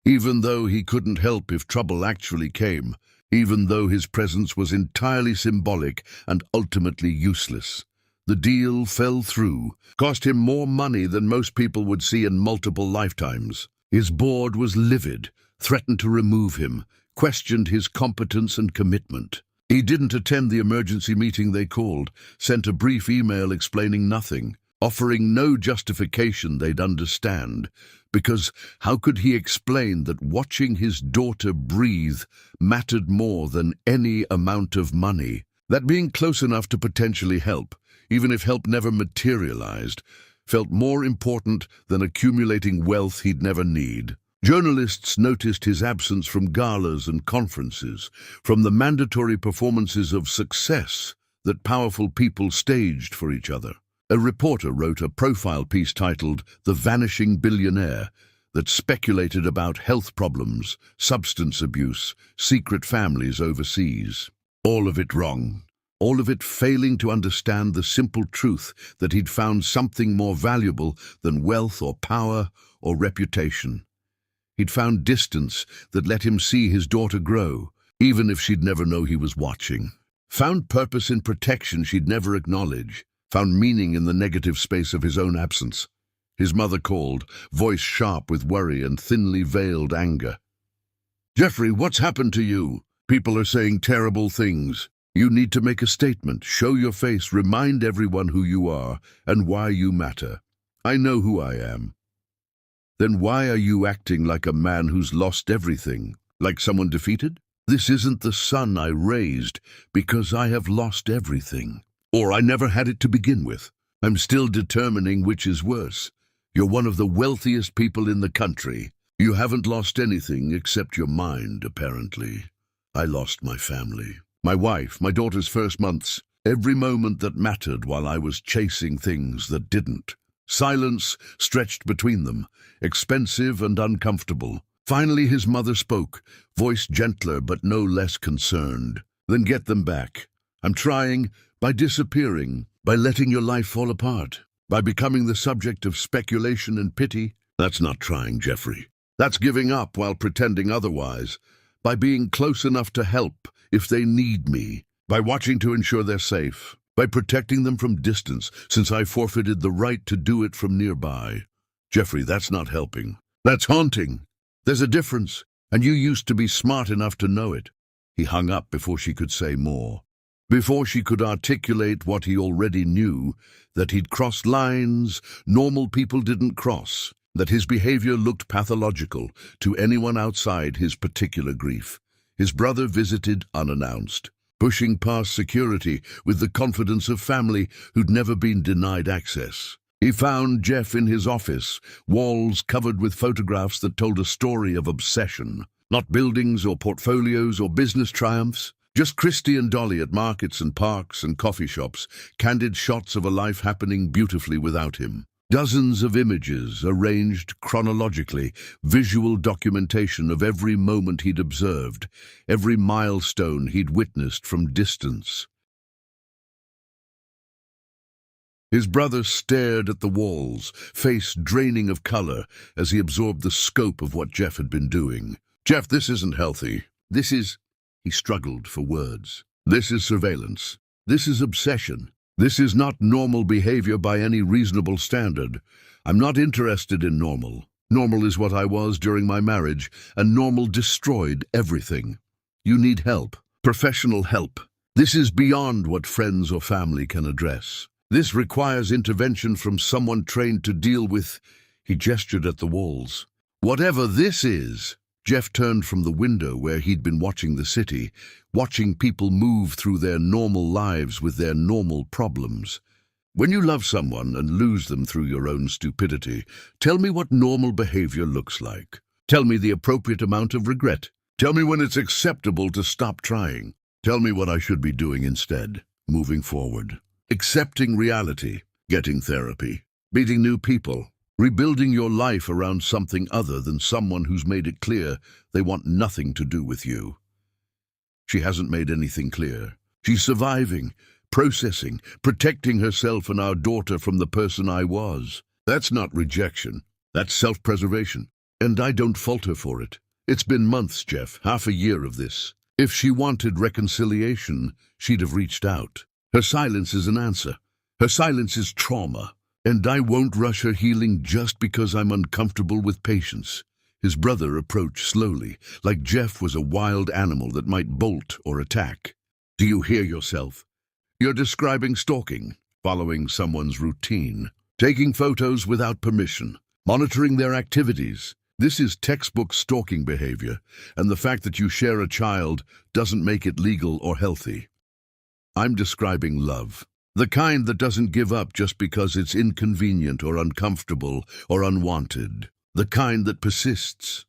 even though he couldn't help if trouble actually came, even though his presence was entirely symbolic and ultimately useless. The deal fell through, cost him more money than most people would see in multiple lifetimes. His board was livid, threatened to remove him, questioned his competence and commitment. He didn't attend the emergency meeting they called, sent a brief email explaining nothing, offering no justification they'd understand, because how could he explain that watching his daughter breathe mattered more than any amount of money? That being close enough to potentially help, even if help never materialized, felt more important than accumulating wealth he'd never need. Journalists noticed his absence from galas and conferences, from the mandatory performances of success that powerful people staged for each other. A reporter wrote a profile piece titled "The Vanishing Billionaire," that speculated about health problems, substance abuse, secret families overseas. All of it wrong. All of it failing to understand the simple truth that he'd found something more valuable than wealth or power or reputation. He'd found distance that let him see his daughter grow, even if she'd never know he was watching. Found purpose in protection she'd never acknowledge. Found meaning in the negative space of his own absence. His mother called, voice sharp with worry and thinly veiled anger. "Jeffrey, what's happened to you? People are saying terrible things. You need to make a statement, show your face, remind everyone who you are and why you matter. I know who I am." "Then why are you acting like a man who's lost everything, like someone defeated? This isn't the son I raised because I have lost everything. Or I never had it to begin with. I'm still determining which is worse. You're one of the wealthiest people in the country. You haven't lost anything except your mind, apparently. I lost my family. My wife, my daughter's first months, every moment that mattered while I was chasing things that didn't. Silence stretched between them, expensive and uncomfortable. Finally his mother spoke, voice gentler but no less concerned. "Then get them back. I'm trying, by disappearing, by letting your life fall apart, by becoming the subject of speculation and pity." "That's not trying, Jeffrey. That's giving up while pretending otherwise. By being close enough to help if they need me, by watching to ensure they're safe, by protecting them from distance since I forfeited the right to do it from nearby. Jeffrey, that's not helping. That's haunting. There's a difference, and you used to be smart enough to know it." He hung up before she could say more, before she could articulate what he already knew, that he'd crossed lines normal people didn't cross, that his behavior looked pathological to anyone outside his particular grief. His brother visited unannounced, pushing past security with the confidence of family who'd never been denied access. He found Jeff in his office, walls covered with photographs that told a story of obsession. Not buildings or portfolios or business triumphs, just Christy and Dolly at markets and parks and coffee shops, candid shots of a life happening beautifully without him. Dozens of images arranged chronologically, visual documentation of every moment he'd observed, every milestone he'd witnessed from distance. His brother stared at the walls, face draining of color as he absorbed the scope of what Jeff had been doing. "Jeff, this isn't healthy. This is..." He struggled for words. "This is surveillance. This is obsession. This is not normal behavior by any reasonable standard. I'm not interested in normal. Normal is what I was during my marriage, and normal destroyed everything. You need help. Professional help. This is beyond what friends or family can address. This requires intervention from someone trained to deal with..." He gestured at the walls. "Whatever this is..." Jeff turned from the window where he'd been watching the city, watching people move through their normal lives with their normal problems. "When you love someone and lose them through your own stupidity, tell me what normal behavior looks like. Tell me the appropriate amount of regret. Tell me when it's acceptable to stop trying. Tell me what I should be doing instead, moving forward. Accepting reality, getting therapy, meeting new people, rebuilding your life around something other than someone who's made it clear they want nothing to do with you." She hasn't made anything clear. She's surviving, processing, protecting herself and our daughter from the person I was. That's not rejection. That's self-preservation. And I don't fault her for it. It's been months, Jeff, half a year of this. If she wanted reconciliation, she'd have reached out. Her silence is an answer. Her silence is trauma. And I won't rush her healing just because I'm uncomfortable with patience. His brother approached slowly, like Jeff was a wild animal that might bolt or attack. "Do you hear yourself? You're describing stalking, following someone's routine, taking photos without permission, monitoring their activities. This is textbook stalking behavior, and the fact that you share a child doesn't make it legal or healthy. I'm describing love. The kind that doesn't give up just because it's inconvenient or uncomfortable or unwanted. The kind that persists.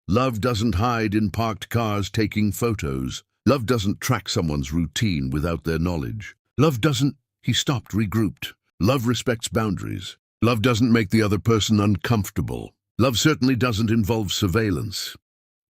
Love doesn't hide in parked cars taking photos. Love doesn't track someone's routine without their knowledge. Love doesn't..." He stopped, regrouped. "Love respects boundaries. Love doesn't make the other person uncomfortable. Love certainly doesn't involve surveillance.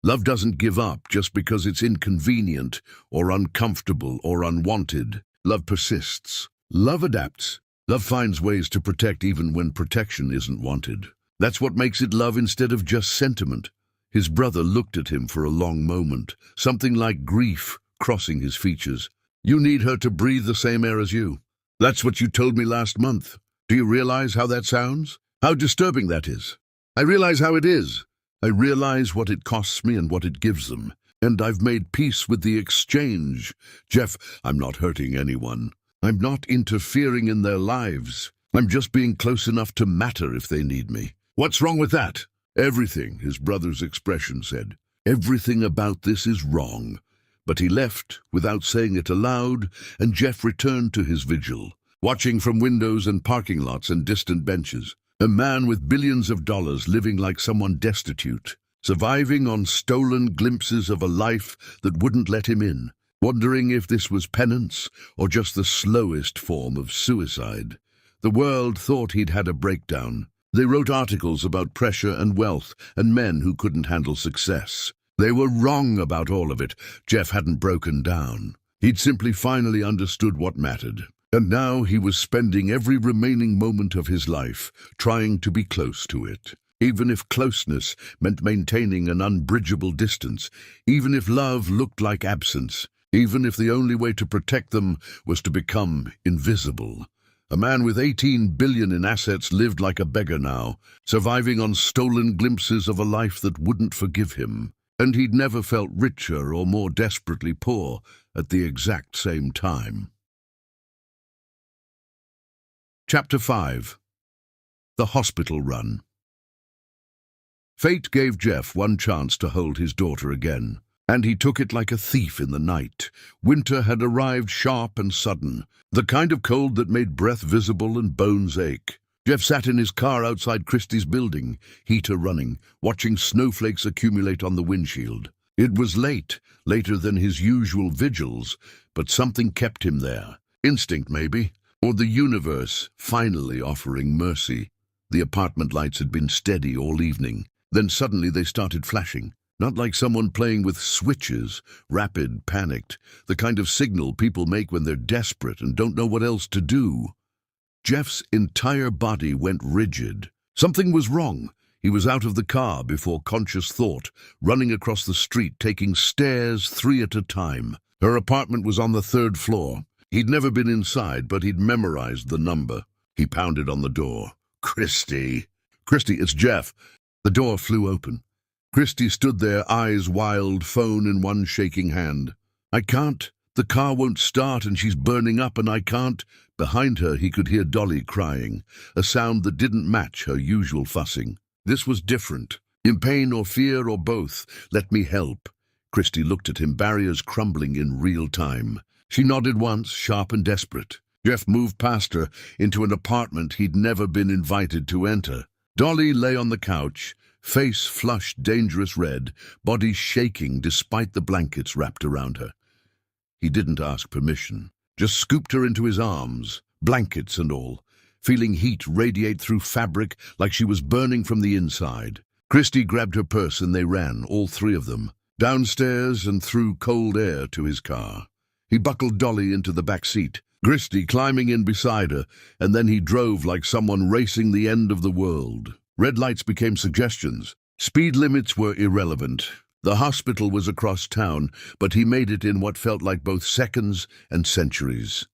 Love doesn't give up just because it's inconvenient or uncomfortable or unwanted. Love persists. Love adapts. Love finds ways to protect even when protection isn't wanted. That's what makes it love instead of just sentiment. His brother looked at him for a long moment, something like grief crossing his features. You need her to breathe the same air as you. That's what you told me last month. Do you realize how that sounds? How disturbing that is? I realize how it is. I realize what it costs me and what it gives them. And I've made peace with the exchange. Jeff, I'm not hurting anyone. I'm not interfering in their lives. I'm just being close enough to matter if they need me. What's wrong with that? Everything, his brother's expression said. Everything about this is wrong. But he left without saying it aloud, and Jeff returned to his vigil, watching from windows and parking lots and distant benches. A man with billions of dollars living like someone destitute, surviving on stolen glimpses of a life that wouldn't let him in, wondering if this was penance or just the slowest form of suicide. The world thought he'd had a breakdown. They wrote articles about pressure and wealth and men who couldn't handle success. They were wrong about all of it. Jeff hadn't broken down. He'd simply finally understood what mattered. And now he was spending every remaining moment of his life trying to be close to it. Even if closeness meant maintaining an unbridgeable distance, even if love looked like absence, even if the only way to protect them was to become invisible. A man with 18 billion in assets lived like a beggar now, surviving on stolen glimpses of a life that wouldn't forgive him. And he'd never felt richer or more desperately poor at the exact same time. Chapter 5. The Hospital Run. Fate gave Jeff one chance to hold his daughter again, and he took it like a thief in the night. Winter had arrived sharp and sudden, the kind of cold that made breath visible and bones ache. Jeff sat in his car outside Christie's building, heater running, watching snowflakes accumulate on the windshield. It was late, later than his usual vigils, but something kept him there. Instinct, maybe. Or the universe finally offering mercy. The apartment lights had been steady all evening. Then suddenly they started flashing. Not like someone playing with switches, rapid, panicked, the kind of signal people make when they're desperate and don't know what else to do. Jeff's entire body went rigid. Something was wrong. He was out of the car before conscious thought, running across the street, taking stairs 3 at a time. Her apartment was on the 3rd floor. He'd never been inside, but he'd memorized the number. He pounded on the door. Christy. Christy, it's Jeff. The door flew open. Christy stood there, eyes wild, phone in one shaking hand. I can't. The car won't start and she's burning up and I can't. Behind her he could hear Dolly crying, a sound that didn't match her usual fussing. This was different. In pain or fear or both, let me help. Christy looked at him, barriers crumbling in real time. She nodded once, sharp and desperate. Jeff moved past her into an apartment he'd never been invited to enter. Dolly lay on the couch, face flushed dangerous red, body shaking despite the blankets wrapped around her. He didn't ask permission, just scooped her into his arms, blankets and all, feeling heat radiate through fabric like she was burning from the inside. Christy grabbed her purse and they ran, all 3 of them, downstairs and through cold air to his car. He buckled Dolly into the back seat, Christy climbing in beside her, and then he drove like someone racing the end of the world. Red lights became suggestions. Speed limits were irrelevant. The hospital was across town, but he made it in what felt like both seconds and centuries.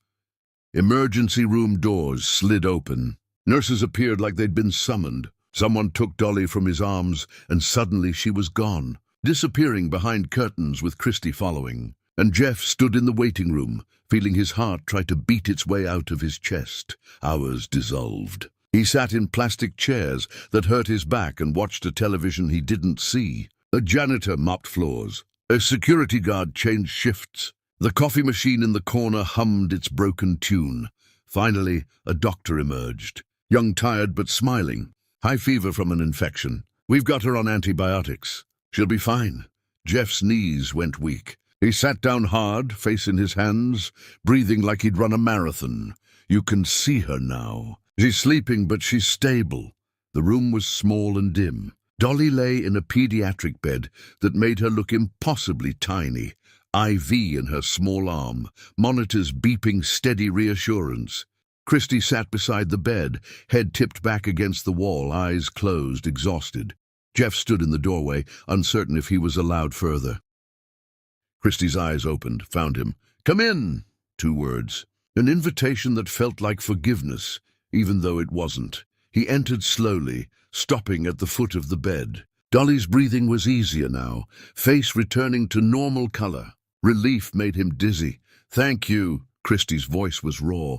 Emergency room doors slid open. Nurses appeared like they'd been summoned. Someone took Dolly from his arms, and suddenly she was gone, disappearing behind curtains with Christy following. And Jeff stood in the waiting room, feeling his heart try to beat its way out of his chest. Hours dissolved. He sat in plastic chairs that hurt his back and watched a television he didn't see. A janitor mopped floors. A security guard changed shifts. The coffee machine in the corner hummed its broken tune. Finally, a doctor emerged. Young, tired, but smiling. High fever from an infection. We've got her on antibiotics. She'll be fine. Jeff's knees went weak. He sat down hard, face in his hands, breathing like he'd run a marathon. You can see her now. She's sleeping, but she's stable. The room was small and dim. Dolly lay in a pediatric bed that made her look impossibly tiny, IV in her small arm, monitors beeping steady reassurance. Christy sat beside the bed, head tipped back against the wall, eyes closed, exhausted. Jeff stood in the doorway, uncertain if he was allowed further. Christy's eyes opened, found him. "Come in!" 2 words. An invitation that felt like forgiveness, even though it wasn't. He entered slowly, stopping at the foot of the bed. Dolly's breathing was easier now, face returning to normal color. Relief made him dizzy. "Thank you." Christy's voice was raw.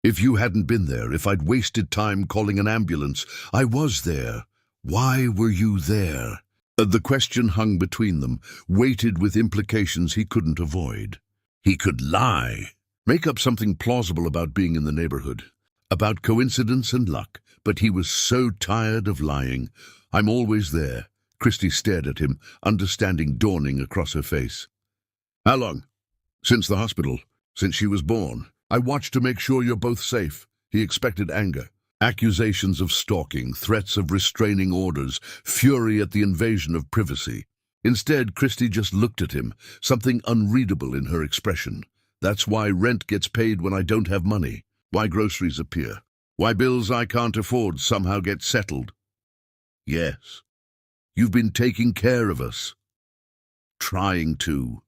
"If you hadn't been there, if I'd wasted time calling an ambulance, I was there. Why were you there?" The question hung between them, weighted with implications he couldn't avoid. He could lie, make up something plausible about being in the neighborhood, about coincidence and luck, but he was so tired of lying. "I'm always there." Christy stared at him, understanding dawning across her face. "How long?" "Since the hospital. Since she was born. I watched to make sure you're both safe." He expected anger. Accusations of stalking, threats of restraining orders, fury at the invasion of privacy. Instead, Christy just looked at him, something unreadable in her expression. "That's why rent gets paid when I don't have money. Why groceries appear. Why bills I can't afford somehow get settled." "Yes. You've been taking care of us." "Trying to."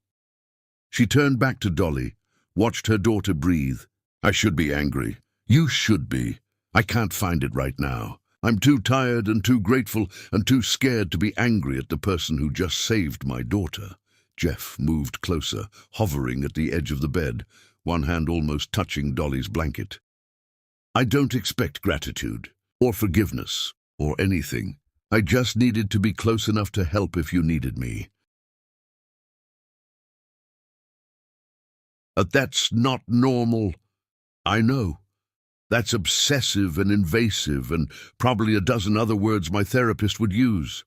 She turned back to Dolly, watched her daughter breathe. "I should be angry. You should be. I can't find it right now. I'm too tired and too grateful and too scared to be angry at the person who just saved my daughter." Jeff moved closer, hovering at the edge of the bed, one hand almost touching Dolly's blanket. "I don't expect gratitude, or forgiveness, or anything. I just needed to be close enough to help if you needed me." "That's not normal." "I know. That's obsessive and invasive and probably a dozen other words my therapist would use."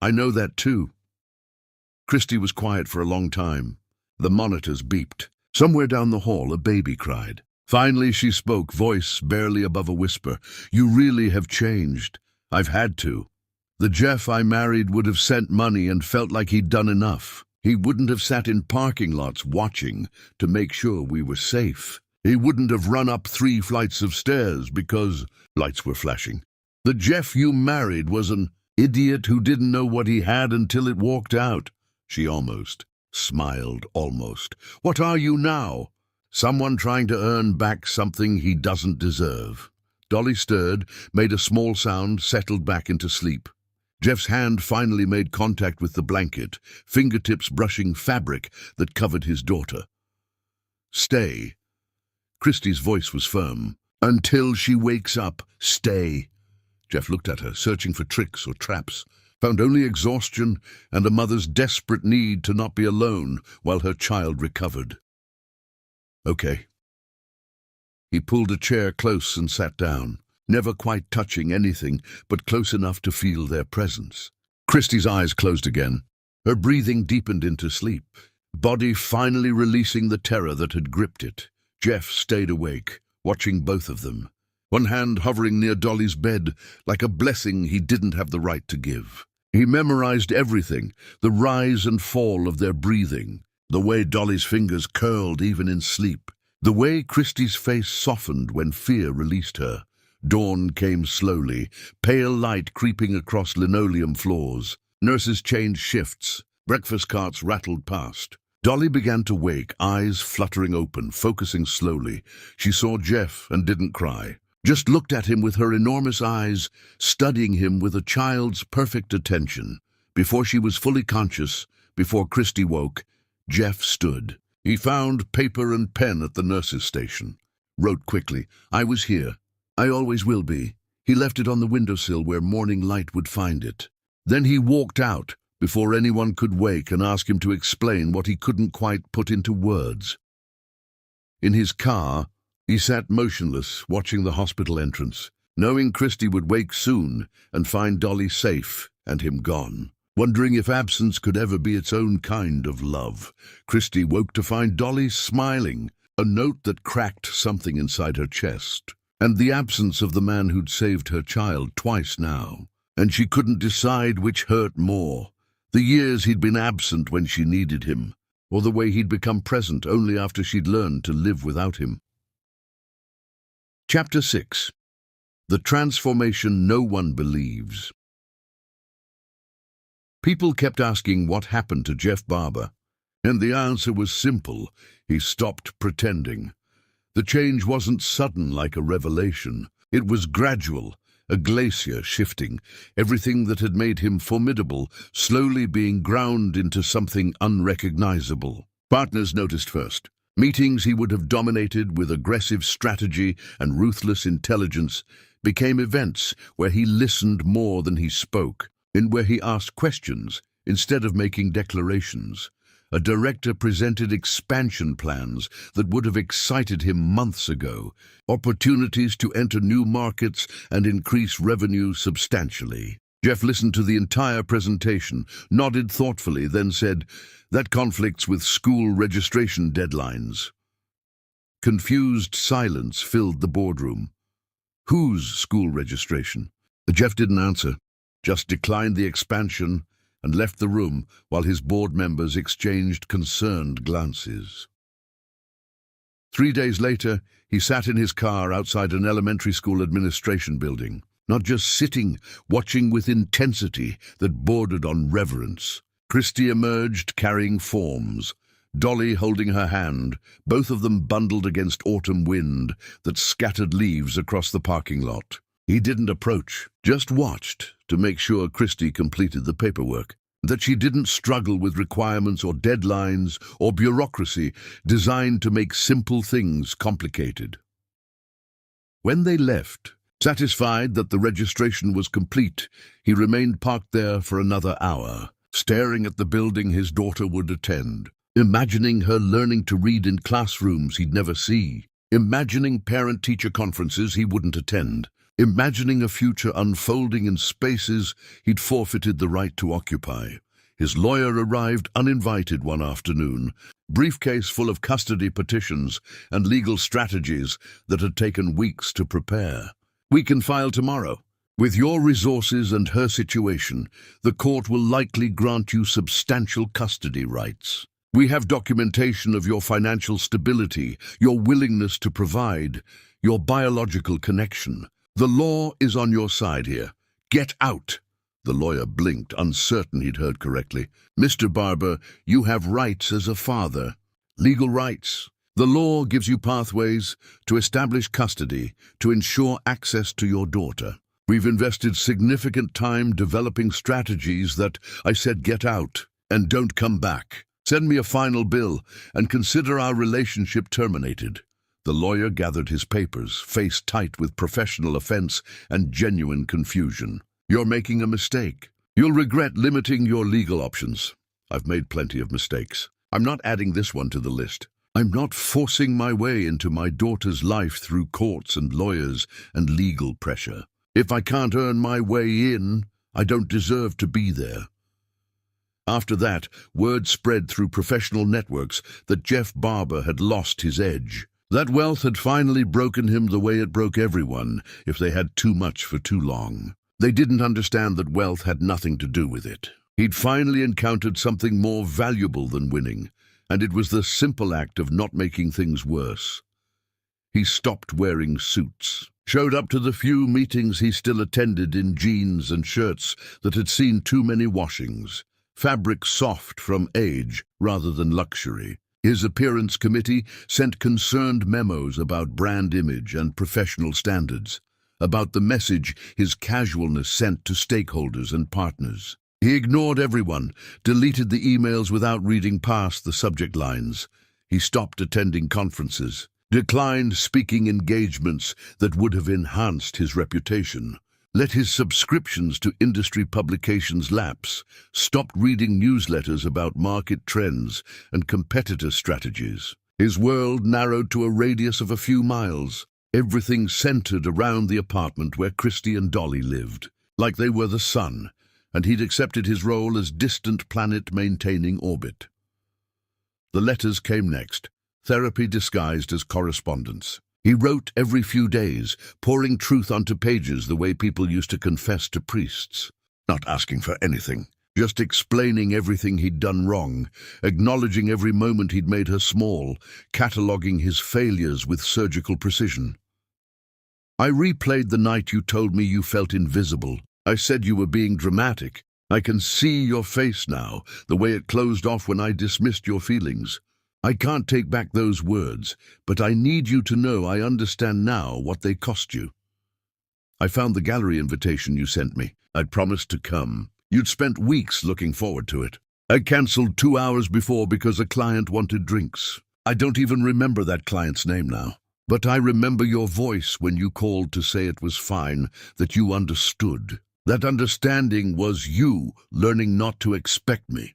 "I know that too." Christy was quiet for a long time. The monitors beeped. Somewhere down the hall, a baby cried. Finally she spoke, voice barely above a whisper. "You really have changed. I've had to. The Jeff I married would have sent money and felt like he'd done enough. He wouldn't have sat in parking lots watching to make sure we were safe. He wouldn't have run up 3 flights of stairs because lights were flashing. The Jeff you married was an idiot who didn't know what he had until it walked out." She almost smiled, almost. "What are you now? Someone trying to earn back something he doesn't deserve." Dolly stirred, made a small sound, settled back into sleep. Jeff's hand finally made contact with the blanket, fingertips brushing fabric that covered his daughter. "Stay." Christy's voice was firm. "Until she wakes up, stay." Jeff looked at her, searching for tricks or traps, found only exhaustion and a mother's desperate need to not be alone while her child recovered. "Okay." He pulled a chair close and sat down, never quite touching anything, but close enough to feel their presence. Christy's eyes closed again. Her breathing deepened into sleep, body finally releasing the terror that had gripped it. Jeff stayed awake, watching both of them, one hand hovering near Dolly's bed like a blessing he didn't have the right to give. He memorized everything, the rise and fall of their breathing, the way Dolly's fingers curled even in sleep, the way Christy's face softened when fear released her. Dawn came slowly, pale light creeping across linoleum floors. Nurses changed shifts. Breakfast carts rattled past. Dolly began to wake, eyes fluttering open, focusing slowly. She saw Jeff and didn't cry. Just looked at him with her enormous eyes, studying him with a child's perfect attention. Before she was fully conscious, before Christy woke, Jeff stood. He found paper and pen at the nurse's station. Wrote quickly, "I was here. I always will be." He left it on the windowsill where morning light would find it. Then he walked out, before anyone could wake and ask him to explain what he couldn't quite put into words. In his car, he sat motionless, watching the hospital entrance, knowing Christy would wake soon and find Dolly safe and him gone, wondering if absence could ever be its own kind of love. Christy woke to find Dolly smiling, a note that cracked something inside her chest, and the absence of the man who'd saved her child twice now. and she couldn't decide which hurt more. The years he'd been absent when she needed him, or the way he'd become present only after she'd learned to live without him. Chapter 6. The Transformation No One Believes. People kept asking what happened to Jeff Barber, and the answer was simple: he stopped pretending. The change wasn't sudden like a revelation. It was gradual, a glacier shifting, everything that had made him formidable slowly being ground into something unrecognizable. Partners noticed first. Meetings he would have dominated with aggressive strategy and ruthless intelligence became events where he listened more than he spoke, and where he asked questions instead of making declarations. A director presented expansion plans that would have excited him months ago, opportunities to enter new markets and increase revenue substantially. Jeff listened to the entire presentation, nodded thoughtfully, then said, "That conflicts with school registration deadlines." Confused silence filled the boardroom. Whose school registration? Jeff didn't answer, just declined the expansion and left the room while his board members exchanged concerned glances. 3 days later, he sat in his car outside an elementary school administration building, not just sitting, watching with intensity that bordered on reverence. Christy emerged carrying forms, Dolly holding her hand, both of them bundled against autumn wind that scattered leaves across the parking lot. He didn't approach, just watched to make sure Christy completed the paperwork, that she didn't struggle with requirements or deadlines or bureaucracy designed to make simple things complicated. When they left, satisfied that the registration was complete, he remained parked there for another hour, staring at the building his daughter would attend, imagining her learning to read in classrooms he'd never see, imagining parent-teacher conferences he wouldn't attend, imagining a future unfolding in spaces he'd forfeited the right to occupy. His lawyer arrived uninvited one afternoon, briefcase full of custody petitions and legal strategies that had taken weeks to prepare. "We can file tomorrow. With your resources and her situation, the court will likely grant you substantial custody rights. We have documentation of your financial stability, your willingness to provide, your biological connection. The law is on your side here. Get out." The lawyer blinked, uncertain he'd heard correctly. "Mr. Barber, you have rights as a father. Legal rights. The law gives you pathways to establish custody, to ensure access to your daughter. We've invested significant time developing strategies that I said get out and don't come back. Send me a final bill and consider our relationship terminated." The lawyer gathered his papers, face tight with professional offense and genuine confusion. "You're making a mistake. You'll regret limiting your legal options." "I've made plenty of mistakes. I'm not adding this one to the list. I'm not forcing my way into my daughter's life through courts and lawyers and legal pressure. If I can't earn my way in, I don't deserve to be there." After that, word spread through professional networks that Jeff Barber had lost his edge. That wealth had finally broken him the way it broke everyone if they had too much for too long. They didn't understand that wealth had nothing to do with it. He'd finally encountered something more valuable than winning, and it was the simple act of not making things worse. He stopped wearing suits, showed up to the few meetings he still attended in jeans and shirts that had seen too many washings, fabric soft from age rather than luxury. His appearance committee sent concerned memos about brand image and professional standards, about the message his casualness sent to stakeholders and partners. He ignored everyone, deleted the emails without reading past the subject lines. He stopped attending conferences, declined speaking engagements that would have enhanced his reputation, let his subscriptions to industry publications lapse, stopped reading newsletters about market trends and competitor strategies. His world narrowed to a radius of a few miles, everything centered around the apartment where Christy and Dolly lived, like they were the sun, and he'd accepted his role as distant planet maintaining orbit. The letters came next, therapy disguised as correspondence. He wrote every few days, pouring truth onto pages the way people used to confess to priests. Not asking for anything, just explaining everything he'd done wrong, acknowledging every moment he'd made her small, cataloguing his failures with surgical precision. I replayed the night you told me you felt invisible. I said you were being dramatic. I can see your face now, the way it closed off when I dismissed your feelings. I can't take back those words, but I need you to know I understand now what they cost you. I found the gallery invitation you sent me. I'd promised to come. You'd spent weeks looking forward to it. I cancelled 2 hours before because a client wanted drinks. I don't even remember that client's name now. But I remember your voice when you called to say it was fine, that you understood. That understanding was you learning not to expect me.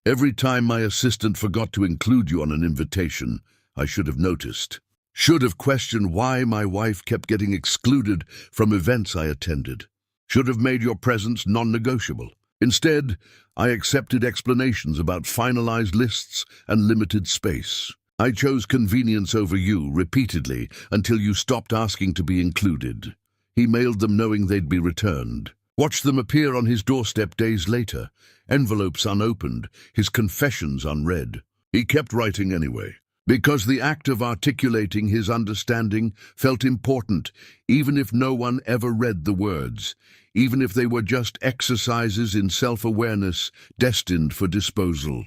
Every time my assistant forgot to include you on an invitation, I should have noticed. Should have questioned why my wife kept getting excluded from events I attended. Should have made your presence non-negotiable. Instead, I accepted explanations about finalized lists and limited space. I chose convenience over you repeatedly until you stopped asking to be included. He mailed them knowing they'd be returned. Watched them appear on his doorstep days later, envelopes unopened, his confessions unread. He kept writing anyway, because the act of articulating his understanding felt important, even if no one ever read the words, even if they were just exercises in self-awareness destined for disposal.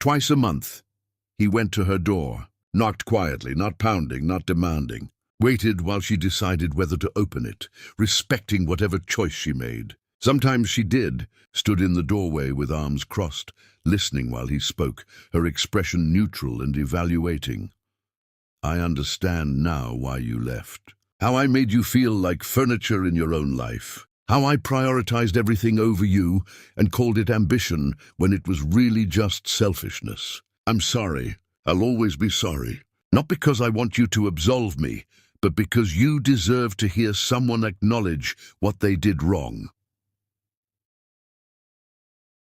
Twice a month, he went to her door, knocked quietly, not pounding, not demanding. Waited while she decided whether to open it, respecting whatever choice she made. Sometimes she did, stood in the doorway with arms crossed, listening while he spoke, her expression neutral and evaluating. I understand now why you left. How I made you feel like furniture in your own life. How I prioritized everything over you and called it ambition when it was really just selfishness. I'm sorry. I'll always be sorry. Not because I want you to absolve me, but because you deserve to hear someone acknowledge what they did wrong.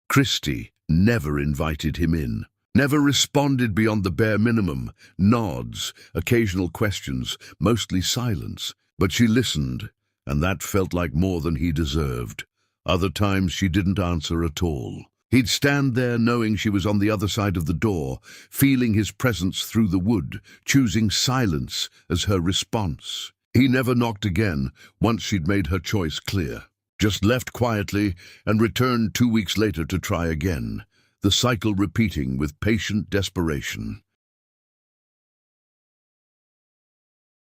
Christy never invited him in, never responded beyond the bare minimum, nods, occasional questions, mostly silence, but she listened, and that felt like more than he deserved. Other times she didn't answer at all. He'd stand there knowing she was on the other side of the door, feeling his presence through the wood, choosing silence as her response. He never knocked again once she'd made her choice clear. Just left quietly and returned 2 weeks later to try again, the cycle repeating with patient desperation.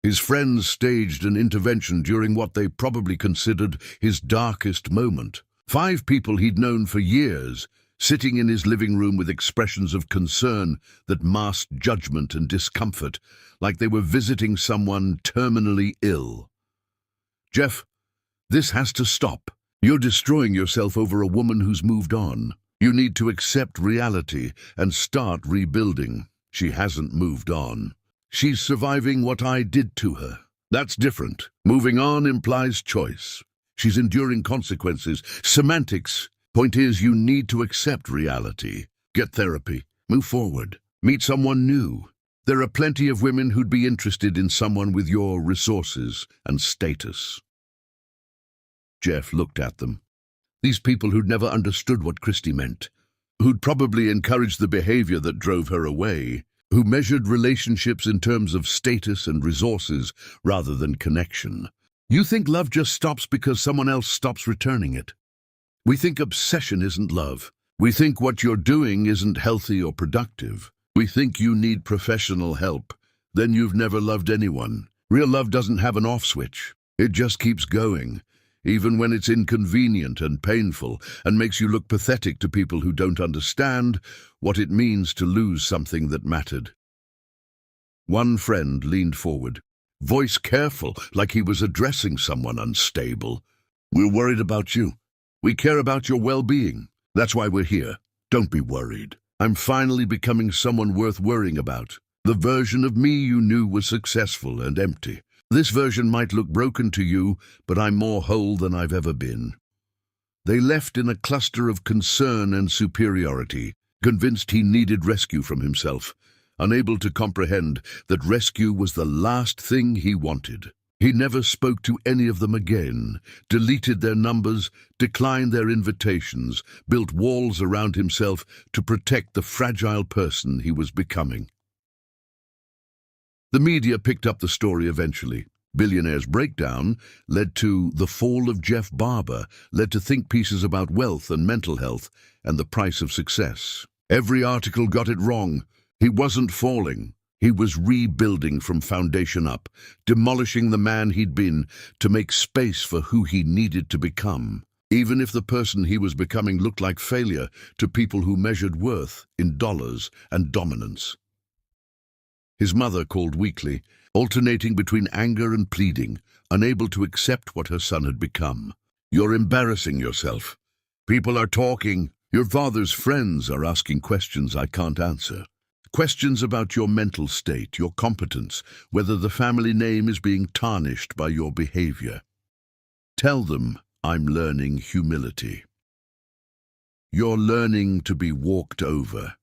His friends staged an intervention during what they probably considered his darkest moment. 5 people he'd known for years, sitting in his living room with expressions of concern that masked judgment and discomfort, like they were visiting someone terminally ill. Jeff, this has to stop. You're destroying yourself over a woman who's moved on. You need to accept reality and start rebuilding. She hasn't moved on. She's surviving what I did to her. That's different. Moving on implies choice. She's enduring consequences. Semantics. Point is, you need to accept reality. Get therapy. Move forward. Meet someone new. There are plenty of women who'd be interested in someone with your resources and status. Jeff looked at them. These people who'd never understood what Christy meant, who'd probably encouraged the behavior that drove her away, who measured relationships in terms of status and resources rather than connection. You think love just stops because someone else stops returning it. We think obsession isn't love. We think what you're doing isn't healthy or productive. We think you need professional help. Then you've never loved anyone. Real love doesn't have an off switch. It just keeps going, even when it's inconvenient and painful, and makes you look pathetic to people who don't understand what it means to lose something that mattered. One friend leaned forward, voice careful, like he was addressing someone unstable. We're worried about you. We care about your well-being. That's why we're here. Don't be worried. I'm finally becoming someone worth worrying about. The version of me you knew was successful and empty. This version might look broken to you, but I'm more whole than I've ever been. They left in a cluster of concern and superiority, convinced he needed rescue from himself, unable to comprehend that rescue was the last thing he wanted. He never spoke to any of them again, deleted their numbers, declined their invitations, built walls around himself to protect the fragile person he was becoming. The media picked up the story eventually. Billionaire's breakdown led to the fall of Jeff Barber, led to think pieces about wealth and mental health and the price of success. Every article got it wrong. He wasn't falling. He was rebuilding from foundation up, demolishing the man he'd been to make space for who he needed to become. Even if the person he was becoming looked like failure to people who measured worth in dollars and dominance. His mother called weekly, alternating between anger and pleading, unable to accept what her son had become. "You're embarrassing yourself. People are talking. Your father's friends are asking questions I can't answer. Questions about your mental state, your competence, whether the family name is being tarnished by your behavior. Tell them I'm learning humility. You're learning to be walked over.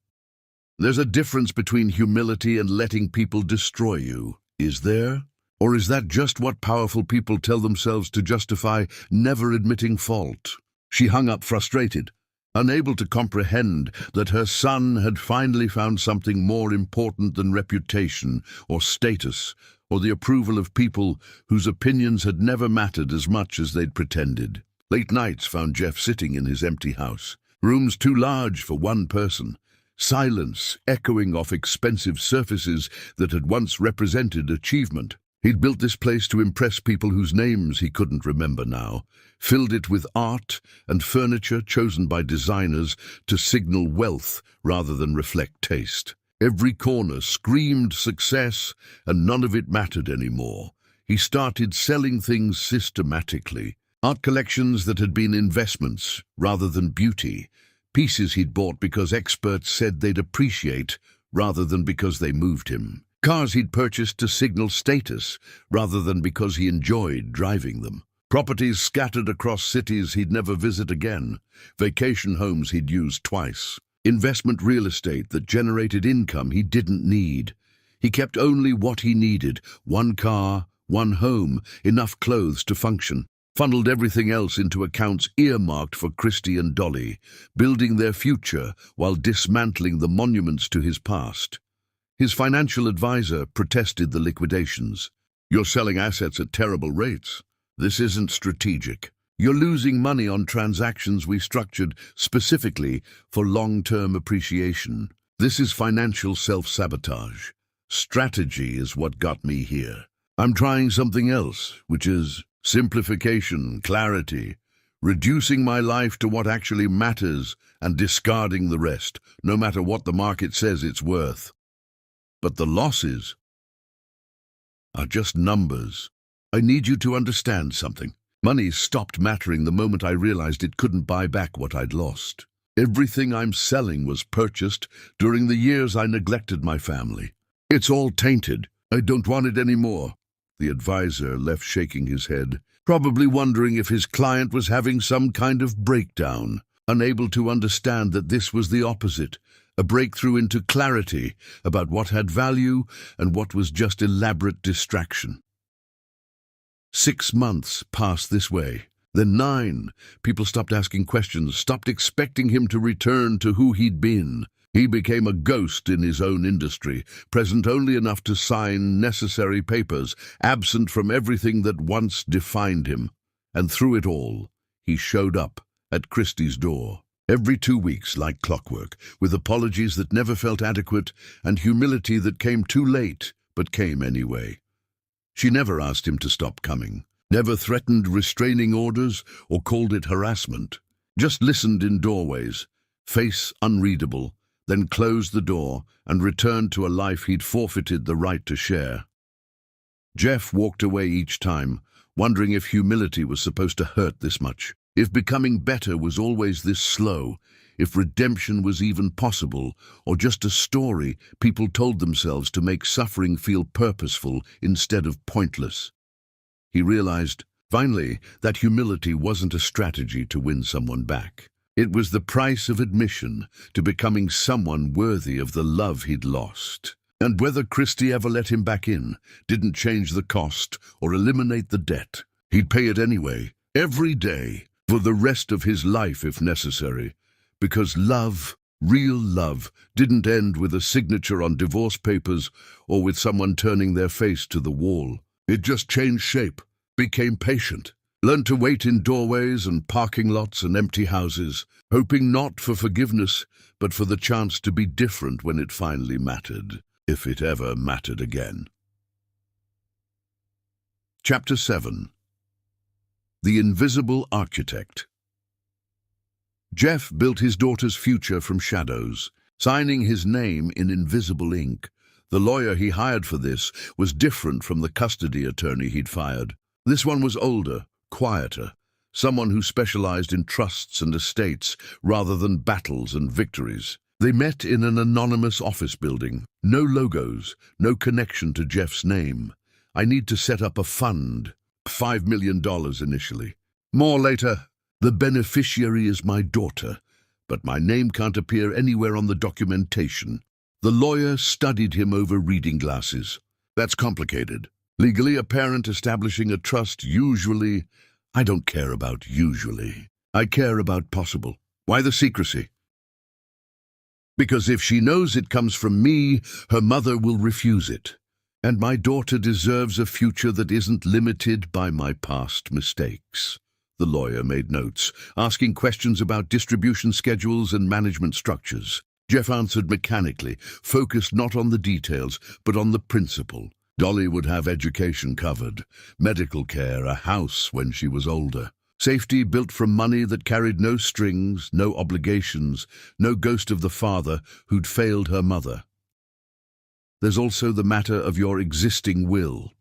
There's a difference between humility and letting people destroy you, is there? Or is that just what powerful people tell themselves to justify never admitting fault?" She hung up frustrated, unable to comprehend that her son had finally found something more important than reputation or status or the approval of people whose opinions had never mattered as much as they'd pretended. Late nights found Jeff sitting in his empty house, rooms too large for one person, silence echoing off expensive surfaces that had once represented achievement. He'd built this place to impress people whose names he couldn't remember now, filled it with art and furniture chosen by designers to signal wealth rather than reflect taste. Every corner screamed success, and none of it mattered anymore. He started selling things systematically, art collections that had been investments rather than beauty, pieces he'd bought because experts said they'd appreciate rather than because they moved him. Cars he'd purchased to signal status rather than because he enjoyed driving them. Properties scattered across cities he'd never visit again. Vacation homes he'd used twice. Investment real estate that generated income he didn't need. He kept only what he needed: one car, one home, enough clothes to function. Funneled everything else into accounts earmarked for Christy and Dolly, building their future while dismantling the monuments to his past. His financial advisor protested the liquidations. "You're selling assets at terrible rates. This isn't strategic. You're losing money on transactions we structured specifically for long-term appreciation. This is financial self-sabotage. Strategy is what got me here. I'm trying something else, which is simplification, clarity, reducing my life to what actually matters and discarding the rest, no matter what the market says it's worth. But the losses are just numbers. I need you to understand something. Money stopped mattering the moment I realized it couldn't buy back what I'd lost. Everything I'm selling was purchased during the years I neglected my family. It's all tainted. I don't want it anymore." The advisor left shaking his head, probably wondering if his client was having some kind of breakdown, unable to understand that this was the opposite, a breakthrough into clarity about what had value and what was just elaborate distraction. 6 months passed this way, then 9. People stopped asking questions, stopped expecting him to return to who he'd been. He became a ghost in his own industry, present only enough to sign necessary papers, absent from everything that once defined him. And through it all, he showed up at Christie's door. Every 2 weeks, like clockwork, with apologies that never felt adequate and humility that came too late, but came anyway. She never asked him to stop coming, never threatened restraining orders or called it harassment, just listened in doorways, face unreadable, then closed the door and returned to a life he'd forfeited the right to share. Jeff walked away each time, wondering if humility was supposed to hurt this much, if becoming better was always this slow, if redemption was even possible, or just a story people told themselves to make suffering feel purposeful instead of pointless. He realized, finally, that humility wasn't a strategy to win someone back. It was the price of admission to becoming someone worthy of the love he'd lost. And whether Christie ever let him back in didn't change the cost or eliminate the debt. He'd pay it anyway, every day, for the rest of his life if necessary, because love, real love, didn't end with a signature on divorce papers or with someone turning their face to the wall. It just changed shape, became patient, learned to wait in doorways and parking lots and empty houses, hoping not for forgiveness, but for the chance to be different when it finally mattered, if it ever mattered again. Chapter 7. The Invisible Architect. Jeff built his daughter's future from shadows, signing his name in invisible ink. The lawyer he hired for this was different from the custody attorney he'd fired. This one was older, quieter, someone who specialized in trusts and estates rather than battles and victories. They met in an anonymous office building. No logos, no connection to Jeff's name. I need to set up a fund. $5 million initially. More later. The beneficiary is my daughter, but my name can't appear anywhere on the documentation. The lawyer studied him over reading glasses. That's complicated. Legally, a parent establishing a trust usually... I don't care about usually. I care about possible. Why the secrecy? Because if she knows it comes from me, her mother will refuse it. And my daughter deserves a future that isn't limited by my past mistakes. The lawyer made notes, asking questions about distribution schedules and management structures. Jeff answered mechanically, focused not on the details, but on the principle. Dolly would have education covered, medical care, a house when she was older. Safety built from money that carried no strings, no obligations, no ghost of the father who'd failed her mother. There's also the matter of your existing will.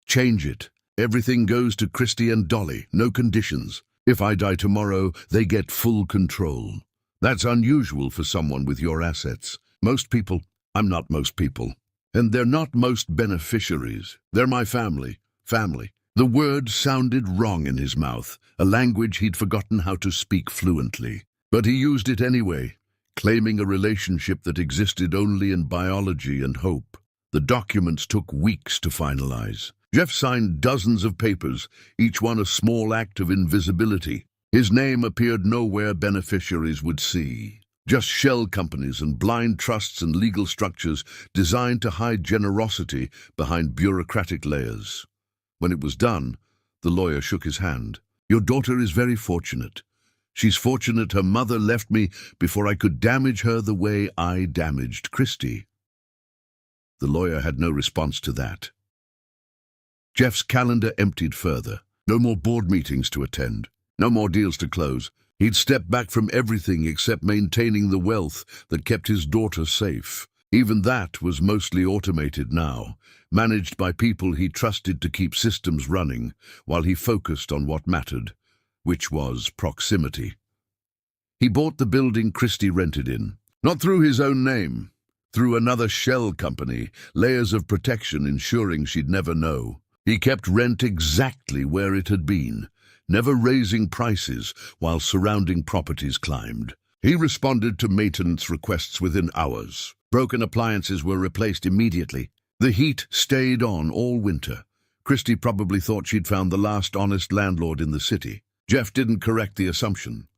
Change it. Everything goes to Christie and Dolly, no conditions. If I die tomorrow, they get full control. That's unusual for someone with your assets. Most people, I'm not most people. And they're not most beneficiaries. They're my family. Family. The word sounded wrong in his mouth, a language he'd forgotten how to speak fluently. But he used it anyway, claiming a relationship that existed only in biology and hope. The documents took weeks to finalize. Jeff signed dozens of papers, each one a small act of invisibility. His name appeared nowhere beneficiaries would see. Just shell companies and blind trusts and legal structures designed to hide generosity behind bureaucratic layers. When it was done, the lawyer shook his hand. Your daughter is very fortunate. She's fortunate her mother left me before I could damage her the way I damaged Christie. The lawyer had no response to that. Jeff's calendar emptied further. No more board meetings to attend. No more deals to close. He'd stepped back from everything except maintaining the wealth that kept his daughter safe. Even that was mostly automated now, managed by people he trusted to keep systems running, while he focused on what mattered, which was proximity. He bought the building Christie rented in, not through his own name, through another shell company, layers of protection ensuring she'd never know. He kept rent exactly where it had been, never raising prices while surrounding properties climbed. He responded to maintenance requests within hours. Broken appliances were replaced immediately. The heat stayed on all winter. Christie probably thought she'd found the last honest landlord in the city. Jeff didn't correct the assumption.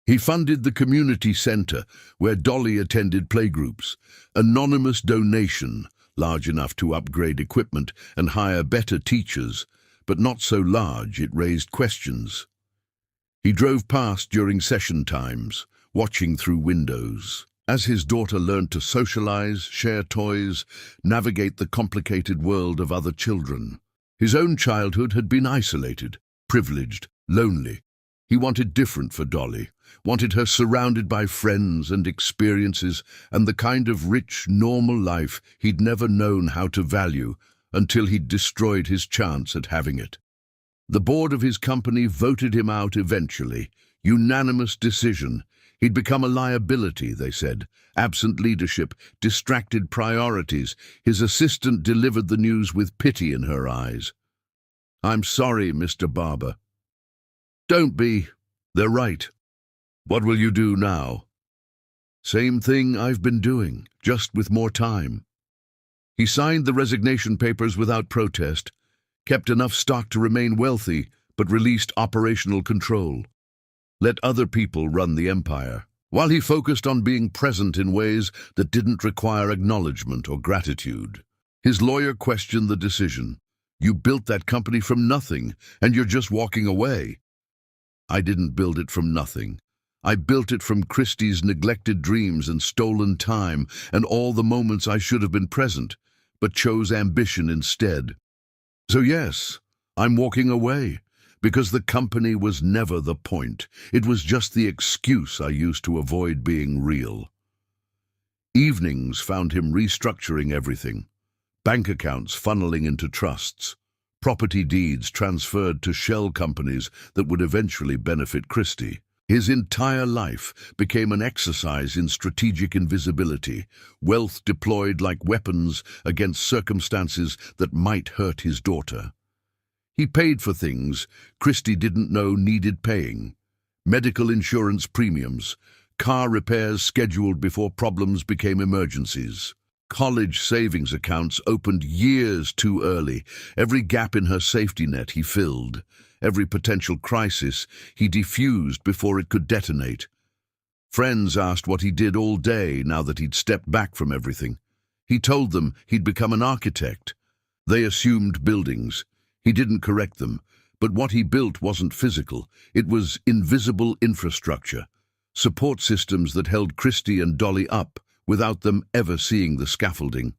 He funded the community center where Dolly attended playgroups. Anonymous donation, large enough to upgrade equipment and hire better teachers, but not so large it raised questions. He drove past during session times, watching through windows. As his daughter learned to socialize, share toys, navigate the complicated world of other children. His own childhood had been isolated, privileged, lonely. He wanted different for Dolly, wanted her surrounded by friends and experiences and the kind of rich, normal life he'd never known how to value until he'd destroyed his chance at having it. The board of his company voted him out eventually. Unanimous decision. He'd become a liability, they said. Absent leadership, distracted priorities. His assistant delivered the news with pity in her eyes. I'm sorry, Mr. Barber. Don't be. They're right. What will you do now? Same thing I've been doing, just with more time. He signed the resignation papers without protest, kept enough stock to remain wealthy, but released operational control. Let other people run the empire, while he focused on being present in ways that didn't require acknowledgement or gratitude. His lawyer questioned the decision. You built that company from nothing, and you're just walking away. I didn't build it from nothing. I built it from Christie's neglected dreams and stolen time and all the moments I should have been present, but chose ambition instead. So yes, I'm walking away, because the company was never the point. It was just the excuse I used to avoid being real. Evenings found him restructuring everything. Bank accounts funneling into trusts. Property deeds transferred to shell companies that would eventually benefit Christie. His entire life became an exercise in strategic invisibility, wealth deployed like weapons against circumstances that might hurt his daughter. He paid for things Christie didn't know needed paying. Medical insurance premiums, car repairs scheduled before problems became emergencies. College savings accounts opened years too early. Every gap in her safety net he filled. Every potential crisis he defused before it could detonate. Friends asked what he did all day now that he'd stepped back from everything. He told them he'd become an architect. They assumed buildings. He didn't correct them, but what he built wasn't physical. It was invisible infrastructure, support systems that held Christie and Dolly up without them ever seeing the scaffolding.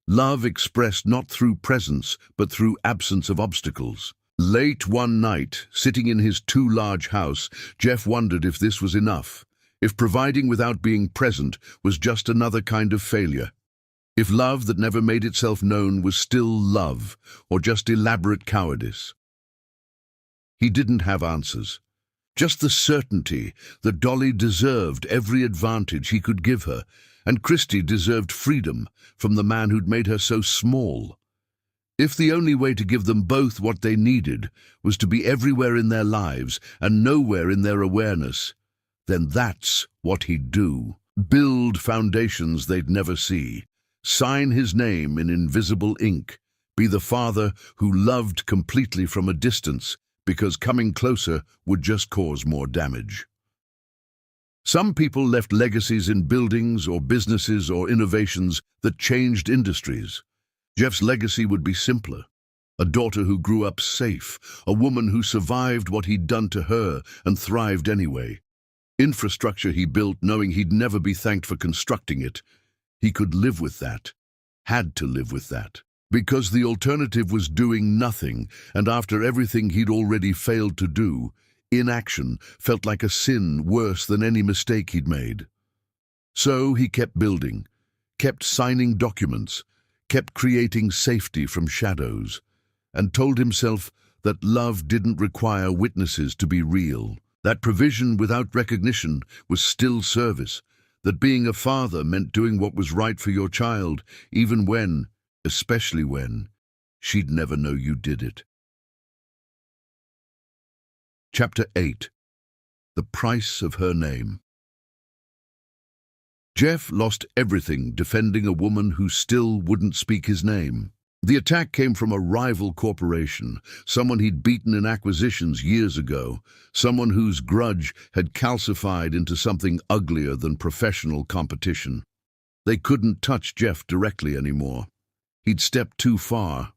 Love expressed not through presence, but through absence of obstacles. Late one night, sitting in his too large house, Jeff wondered if this was enough, if providing without being present was just another kind of failure. If love that never made itself known was still love, or just elaborate cowardice. He didn't have answers. Just the certainty that Dolly deserved every advantage he could give her, and Christie deserved freedom from the man who'd made her so small. If the only way to give them both what they needed was to be everywhere in their lives and nowhere in their awareness, then that's what he'd do. Build foundations they'd never see. Sign his name in invisible ink. Be the father who loved completely from a distance, because coming closer would just cause more damage. Some people left legacies in buildings or businesses or innovations that changed industries. Jeff's legacy would be simpler. A daughter who grew up safe, a woman who survived what he'd done to her and thrived anyway. Infrastructure he built knowing he'd never be thanked for constructing it. He could live with that, had to live with that. Because the alternative was doing nothing, and after everything he'd already failed to do, inaction felt like a sin worse than any mistake he'd made. So he kept building, kept signing documents, kept creating safety from shadows, and told himself that love didn't require witnesses to be real, that provision without recognition was still service, that being a father meant doing what was right for your child, even when, especially when, she'd never know you did it. Chapter 8. The Price of Her Name. Jeff lost everything defending a woman who still wouldn't speak his name. The attack came from a rival corporation, someone he'd beaten in acquisitions years ago, someone whose grudge had calcified into something uglier than professional competition. They couldn't touch Jeff directly anymore. He'd stepped too far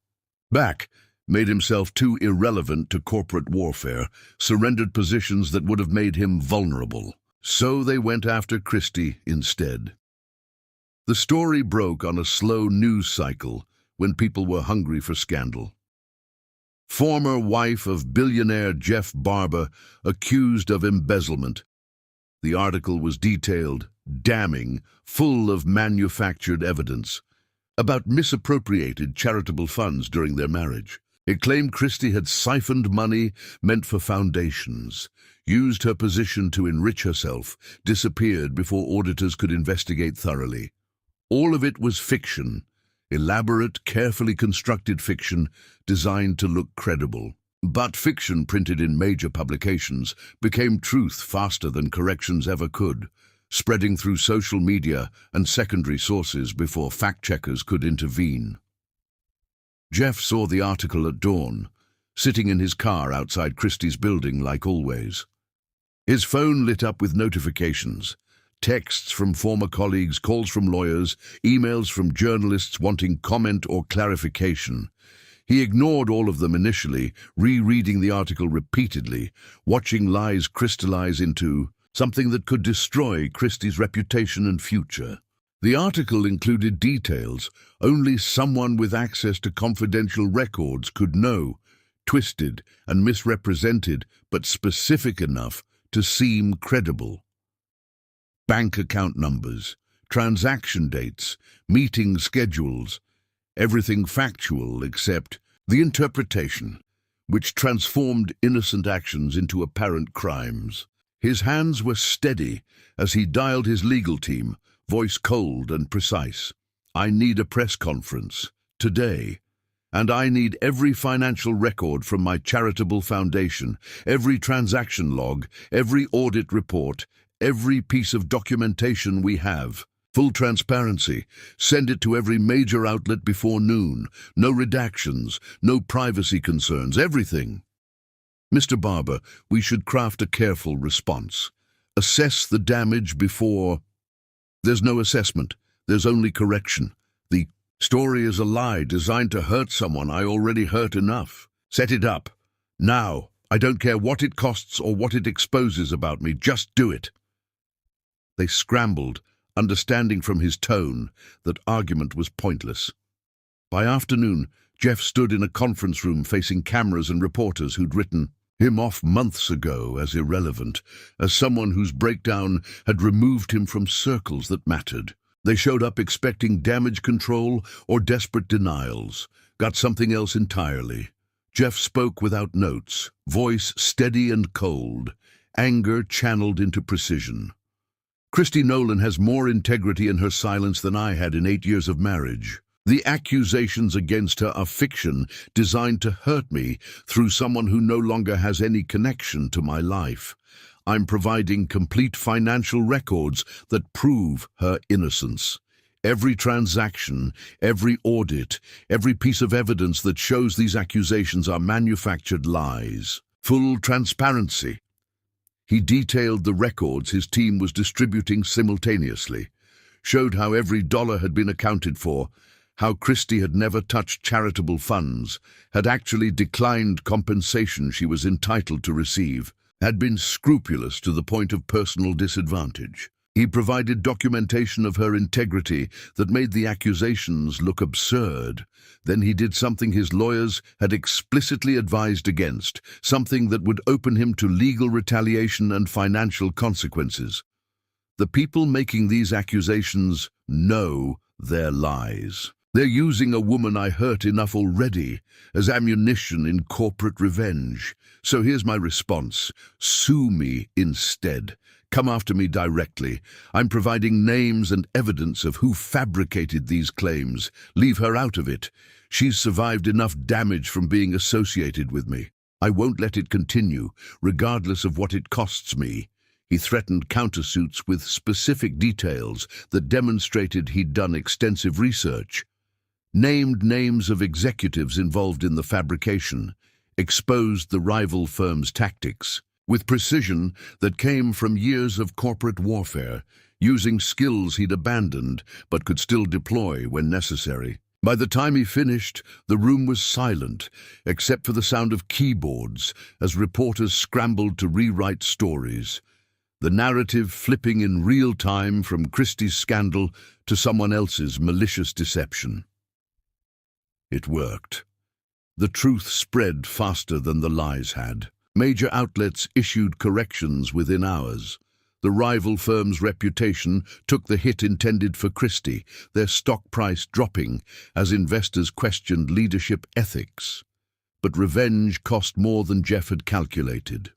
back, made himself too irrelevant to corporate warfare, surrendered positions that would have made him vulnerable. So they went after Christie instead. The story broke on a slow news cycle when people were hungry for scandal. Former wife of billionaire Jeff Barber accused of embezzlement. The article was detailed, damning, full of manufactured evidence about misappropriated charitable funds during their marriage. It claimed Christie had siphoned money meant for foundations, used her position to enrich herself, disappeared before auditors could investigate thoroughly. All of it was fiction, elaborate, carefully constructed fiction designed to look credible. But fiction printed in major publications became truth faster than corrections ever could. spreading through social media and secondary sources before fact-checkers could intervene. Jeff saw the article at dawn, sitting in his car outside Christie's building like always. His phone lit up with notifications, texts from former colleagues, calls from lawyers, emails from journalists wanting comment or clarification. He ignored all of them initially, rereading the article repeatedly, watching lies crystallize into something that could destroy Christie's reputation and future. The article included details only someone with access to confidential records could know, twisted and misrepresented, but specific enough to seem credible. Bank account numbers, transaction dates, meeting schedules, everything factual except the interpretation, which transformed innocent actions into apparent crimes. His hands were steady as he dialed his legal team, voice cold and precise. "I need a press conference, today, and I need every financial record from my charitable foundation, every transaction log, every audit report, every piece of documentation we have. Full transparency. Send it to every major outlet before noon. No redactions, no privacy concerns, everything." "Mr. Barber, we should craft a careful response. Assess the damage before—" "There's no assessment. There's only correction. The story is a lie designed to hurt someone I already hurt enough. Set it up. Now. I don't care what it costs or what it exposes about me. Just do it." They scrambled, understanding from his tone that argument was pointless. By afternoon, Jeff stood in a conference room facing cameras and reporters who'd written him off months ago as irrelevant, as someone whose breakdown had removed him from circles that mattered. They showed up expecting damage control or desperate denials, got something else entirely. Jeff spoke without notes, voice steady and cold, anger channeled into precision. "Christy Nolan has more integrity in her silence than I had in 8 years of marriage. The accusations against her are fiction designed to hurt me through someone who no longer has any connection to my life. I'm providing complete financial records that prove her innocence. Every transaction, every audit, every piece of evidence that shows these accusations are manufactured lies. Full transparency." He detailed the records his team was distributing simultaneously, showed how every dollar had been accounted for, how Christie had never touched charitable funds, had actually declined compensation she was entitled to receive, had been scrupulous to the point of personal disadvantage. He provided documentation of her integrity that made the accusations look absurd. Then he did something his lawyers had explicitly advised against, something that would open him to legal retaliation and financial consequences. The people making these accusations know they're lies. They're using a woman I hurt enough already as ammunition in corporate revenge. So here's my response. Sue me instead. Come after me directly. I'm providing names and evidence of who fabricated these claims. Leave her out of it. She's survived enough damage from being associated with me. I won't let it continue, regardless of what it costs me. He threatened countersuits with specific details that demonstrated he'd done extensive research. Named names of executives involved in the fabrication, exposed the rival firm's tactics, with precision that came from years of corporate warfare, using skills he'd abandoned but could still deploy when necessary. By the time he finished, the room was silent, except for the sound of keyboards as reporters scrambled to rewrite stories, the narrative flipping in real time from Christie's scandal to someone else's malicious deception. It worked. The truth spread faster than the lies had. Major outlets issued corrections within hours. The rival firm's reputation took the hit intended for Christie, their stock price dropping as investors questioned leadership ethics. But revenge cost more than Jeff had calculated.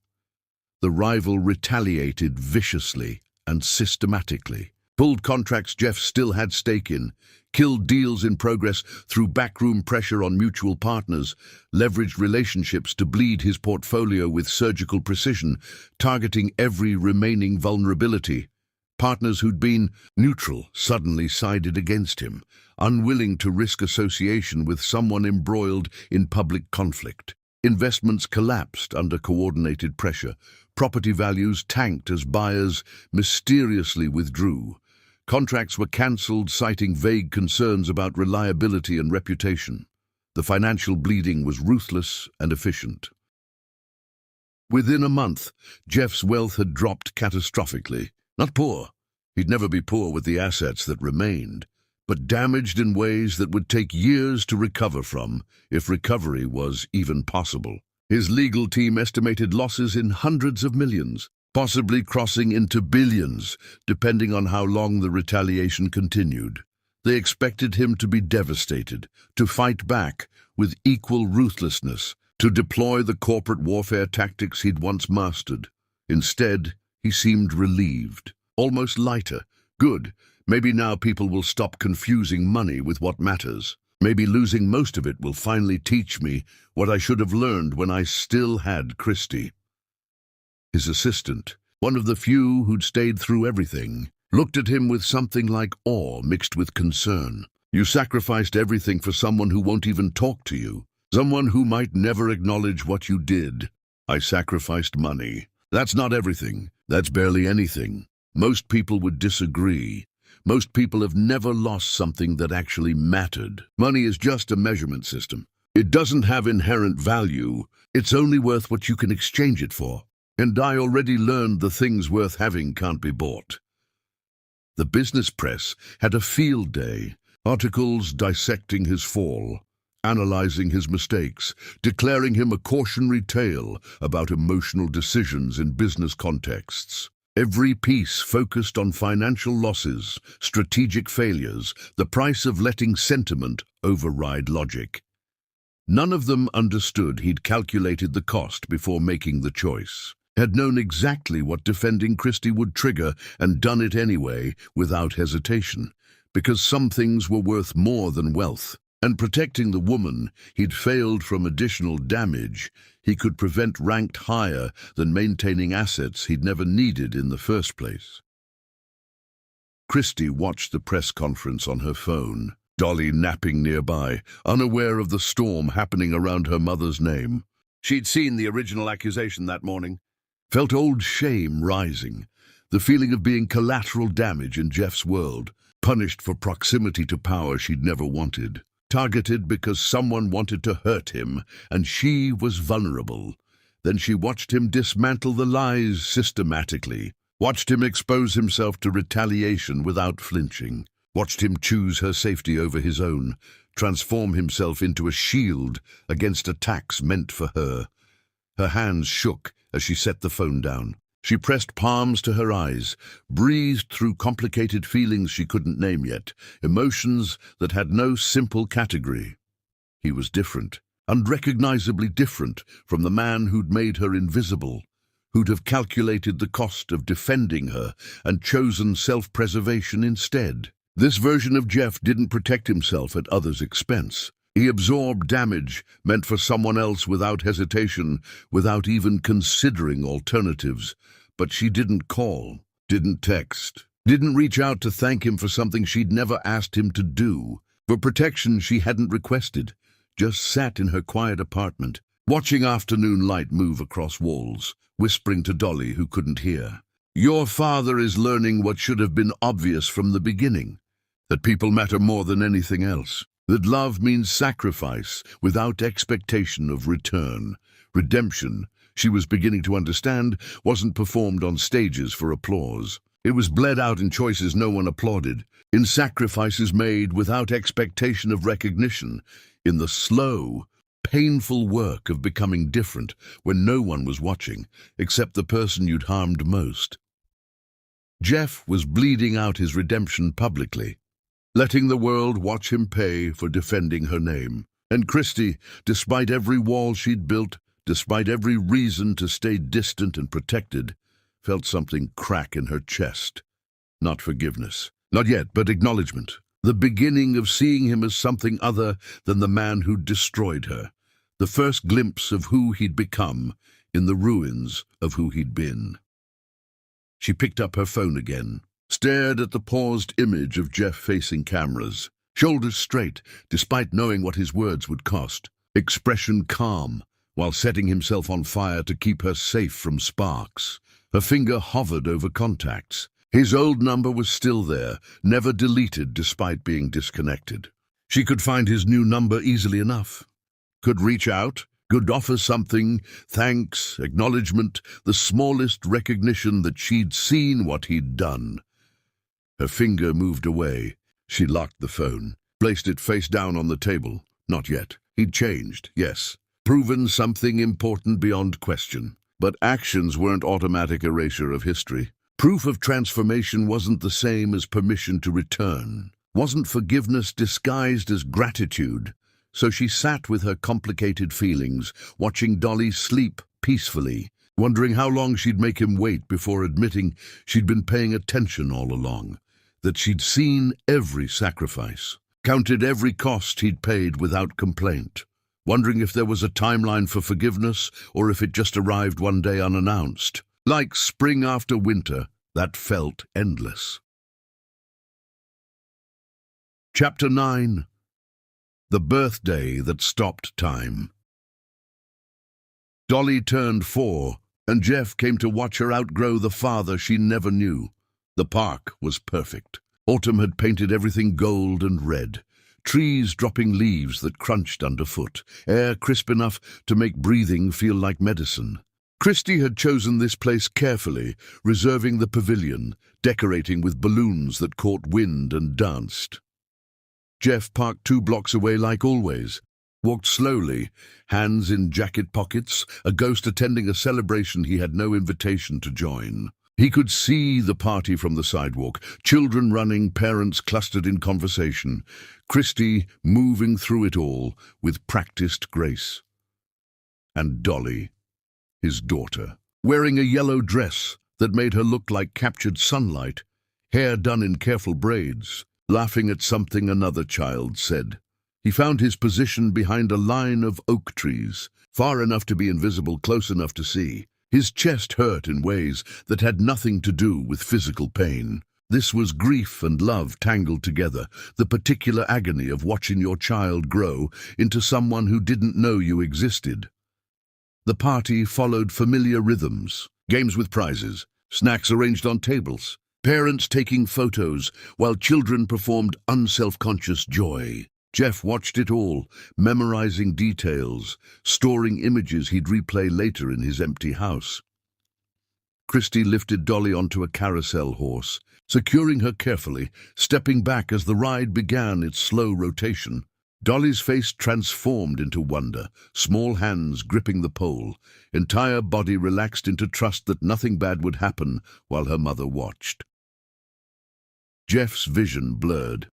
The rival retaliated viciously and systematically, pulled contracts Jeff still had stake in, killed deals in progress through backroom pressure on mutual partners, leveraged relationships to bleed his portfolio with surgical precision, targeting every remaining vulnerability. Partners who'd been neutral suddenly sided against him, unwilling to risk association with someone embroiled in public conflict. Investments collapsed under coordinated pressure. Property values tanked as buyers mysteriously withdrew. Contracts were cancelled, citing vague concerns about reliability and reputation. The financial bleeding was ruthless and efficient. Within a month, Jeff's wealth had dropped catastrophically. Not poor. He'd never be poor with the assets that remained, but damaged in ways that would take years to recover from, if recovery was even possible. His legal team estimated losses in hundreds of millions, possibly crossing into billions, depending on how long the retaliation continued. They expected him to be devastated, to fight back with equal ruthlessness, to deploy the corporate warfare tactics he'd once mastered. Instead, he seemed relieved, almost lighter. Good, maybe now people will stop confusing money with what matters. Maybe losing most of it will finally teach me what I should have learned when I still had Christie. His assistant, one of the few who'd stayed through everything, looked at him with something like awe mixed with concern. You sacrificed everything for someone who won't even talk to you, someone who might never acknowledge what you did. I sacrificed money. That's not everything. That's barely anything. Most people would disagree. Most people have never lost something that actually mattered. Money is just a measurement system. It doesn't have inherent value. It's only worth what you can exchange it for. And I already learned the things worth having can't be bought. The business press had a field day, articles dissecting his fall, analyzing his mistakes, declaring him a cautionary tale about emotional decisions in business contexts. Every piece focused on financial losses, strategic failures, the price of letting sentiment override logic. None of them understood he'd calculated the cost before making the choice, had known exactly what defending Christie would trigger and done it anyway without hesitation, because some things were worth more than wealth. And protecting the woman he'd failed from additional damage, he could prevent ranked higher than maintaining assets he'd never needed in the first place. Christie watched the press conference on her phone, Dolly napping nearby, unaware of the storm happening around her mother's name. She'd seen the original accusation that morning, felt old shame rising, the feeling of being collateral damage in Jeff's world, punished for proximity to power she'd never wanted. Targeted because someone wanted to hurt him, and she was vulnerable. Then she watched him dismantle the lies systematically, watched him expose himself to retaliation without flinching, watched him choose her safety over his own, transform himself into a shield against attacks meant for her. Her hands shook as she set the phone down. She pressed palms to her eyes, breathed through complicated feelings she couldn't name yet, emotions that had no simple category. He was different, unrecognizably different from the man who'd made her invisible, who'd have calculated the cost of defending her and chosen self-preservation instead. This version of Jeff didn't protect himself at others' expense. He absorbed damage meant for someone else without hesitation, without even considering alternatives. But she didn't call, didn't text, didn't reach out to thank him for something she'd never asked him to do, for protection she hadn't requested, just sat in her quiet apartment, watching afternoon light move across walls, whispering to Dolly, who couldn't hear. Your father is learning what should have been obvious from the beginning, that people matter more than anything else. That love means sacrifice without expectation of return. Redemption, she was beginning to understand, wasn't performed on stages for applause. It was bled out in choices no one applauded, in sacrifices made without expectation of recognition, in the slow, painful work of becoming different when no one was watching, except the person you'd harmed most. Jeff was bleeding out his redemption publicly, letting the world watch him pay for defending her name. And Christie, despite every wall she'd built, despite every reason to stay distant and protected, felt something crack in her chest. Not forgiveness. Not yet, but acknowledgement. The beginning of seeing him as something other than the man who'd destroyed her. The first glimpse of who he'd become in the ruins of who he'd been. She picked up her phone again. stared at the paused image of Jeff facing cameras, shoulders straight, despite knowing what his words would cost, expression calm, while setting himself on fire to keep her safe from sparks. Her finger hovered over contacts. His old number was still there, never deleted despite being disconnected. She could find his new number easily enough. Could reach out, could offer something, thanks, acknowledgement, the smallest recognition that she'd seen what he'd done. Her finger moved away. She locked the phone, placed it face down on the table. Not yet. He'd changed, yes. Proven something important beyond question. But actions weren't automatic erasure of history. Proof of transformation wasn't the same as permission to return. Wasn't forgiveness disguised as gratitude. So she sat with her complicated feelings, watching Dolly sleep peacefully, wondering how long she'd make him wait before admitting she'd been paying attention all along, that she'd seen every sacrifice, counted every cost he'd paid without complaint, wondering if there was a timeline for forgiveness or if it just arrived one day unannounced, like spring after winter that felt endless. Chapter 9. The birthday that stopped time. Dolly turned 4, and Jeff came to watch her outgrow the father she never knew. The park was perfect. Autumn had painted everything gold and red. Trees dropping leaves that crunched underfoot, air crisp enough to make breathing feel like medicine. Christy had chosen this place carefully, reserving the pavilion, decorating with balloons that caught wind and danced. Jeff parked 2 blocks away like always, walked slowly, hands in jacket pockets, a ghost attending a celebration he had no invitation to join. He could see the party from the sidewalk, children running, parents clustered in conversation, Christy moving through it all with practiced grace. And Dolly, his daughter, wearing a yellow dress that made her look like captured sunlight, hair done in careful braids, laughing at something another child said. He found his position behind a line of oak trees, far enough to be invisible, close enough to see. His chest hurt in ways that had nothing to do with physical pain. This was grief and love tangled together, the particular agony of watching your child grow into someone who didn't know you existed. The party followed familiar rhythms, games with prizes, snacks arranged on tables, parents taking photos while children performed unself-conscious joy. Jeff watched it all, memorizing details, storing images he'd replay later in his empty house. Christy lifted Dolly onto a carousel horse, securing her carefully, stepping back as the ride began its slow rotation. Dolly's face transformed into wonder, small hands gripping the pole, entire body relaxed into trust that nothing bad would happen while her mother watched. Jeff's vision blurred.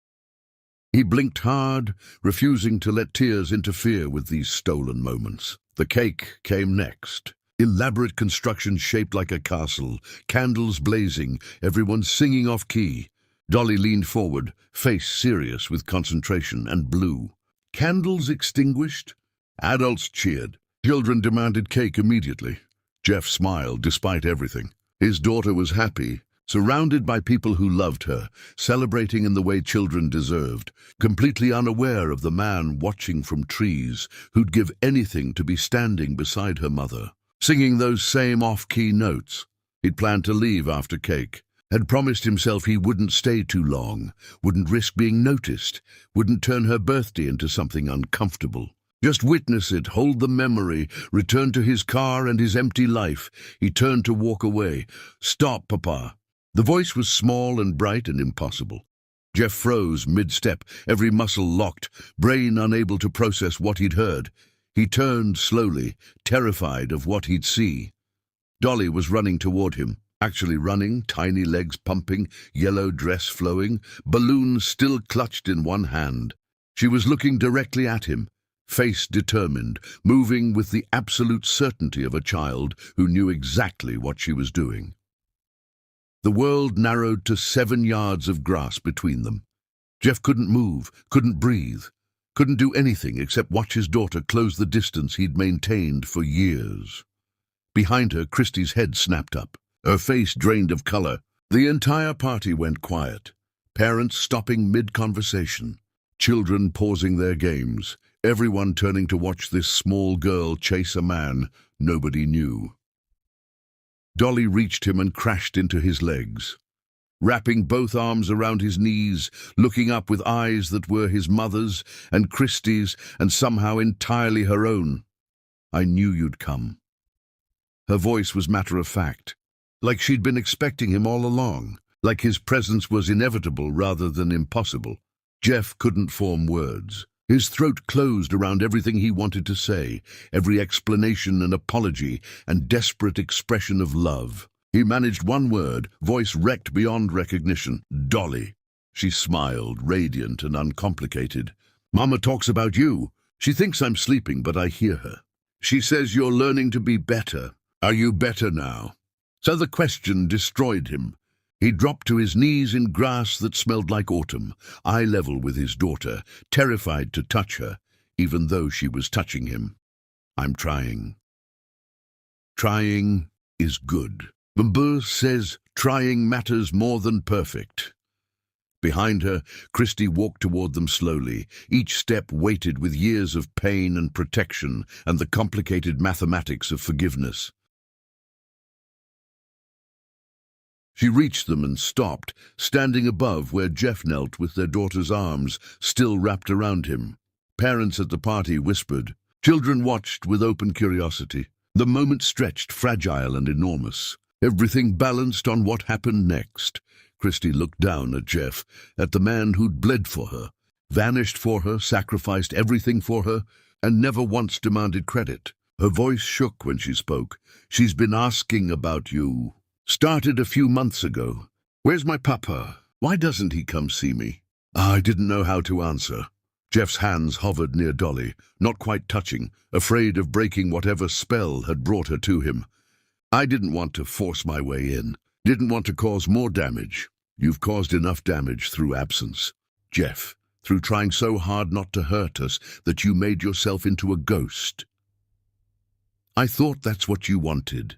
He blinked hard, refusing to let tears interfere with these stolen moments. The cake came next. Elaborate construction shaped like a castle, candles blazing, everyone singing off-key. Dolly leaned forward, face serious with concentration, and blew. Candles extinguished. Adults cheered. Children demanded cake immediately. Jeff smiled despite everything. His daughter was happy, surrounded by people who loved her, celebrating in the way children deserved, completely unaware of the man watching from trees who'd give anything to be standing beside her mother, singing those same off-key notes. He'd planned to leave after cake, had promised himself he wouldn't stay too long, wouldn't risk being noticed, wouldn't turn her birthday into something uncomfortable. Just witness it, hold the memory, return to his car and his empty life. He turned to walk away. "Stop, Papa." The voice was small and bright and impossible. Jeff froze mid-step, every muscle locked, brain unable to process what he'd heard. He turned slowly, terrified of what he'd see. Dolly was running toward him, actually running, tiny legs pumping, yellow dress flowing, balloons still clutched in one hand. She was looking directly at him, face determined, moving with the absolute certainty of a child who knew exactly what she was doing. The world narrowed to 7 yards of grass between them. Jeff couldn't move, couldn't breathe, couldn't do anything except watch his daughter close the distance he'd maintained for years. Behind her, Christy's head snapped up, her face drained of color. The entire party went quiet, parents stopping mid-conversation, children pausing their games, everyone turning to watch this small girl chase a man nobody knew. Dolly reached him and crashed into his legs, wrapping both arms around his knees, looking up with eyes that were his mother's and Christie's and somehow entirely her own. "I knew you'd come." Her voice was matter-of-fact, like she'd been expecting him all along, like his presence was inevitable rather than impossible. Jeff couldn't form words. His throat closed around everything he wanted to say, every explanation and apology and desperate expression of love. He managed one word, voice wrecked beyond recognition. "Dolly." She smiled, radiant and uncomplicated. "Mama talks about you. She thinks I'm sleeping, but I hear her. She says you're learning to be better. Are you better now?" So the question destroyed him. He dropped to his knees in grass that smelled like autumn, eye level with his daughter, terrified to touch her, even though she was touching him. "I'm trying." Trying is good. Mbur says trying matters more than perfect. Behind her, Christie walked toward them slowly, each step weighted with years of pain and protection and the complicated mathematics of forgiveness. She reached them and stopped, standing above where Jeff knelt with their daughter's arms still wrapped around him. Parents at the party whispered. Children watched with open curiosity. The moment stretched, fragile and enormous. Everything balanced on what happened next. Christie looked down at Jeff, at the man who'd bled for her, vanished for her, sacrificed everything for her, and never once demanded credit. Her voice shook when she spoke. "She's been asking about you. Started a few months ago. Where's my papa? Why doesn't he come see me?" I didn't know how to answer. Jeff's hands hovered near Dolly, not quite touching, afraid of breaking whatever spell had brought her to him. "I didn't want to force my way in. Didn't want to cause more damage. You've caused enough damage through absence, Jeff, through trying so hard not to hurt us that you made yourself into a ghost. I thought that's what you wanted.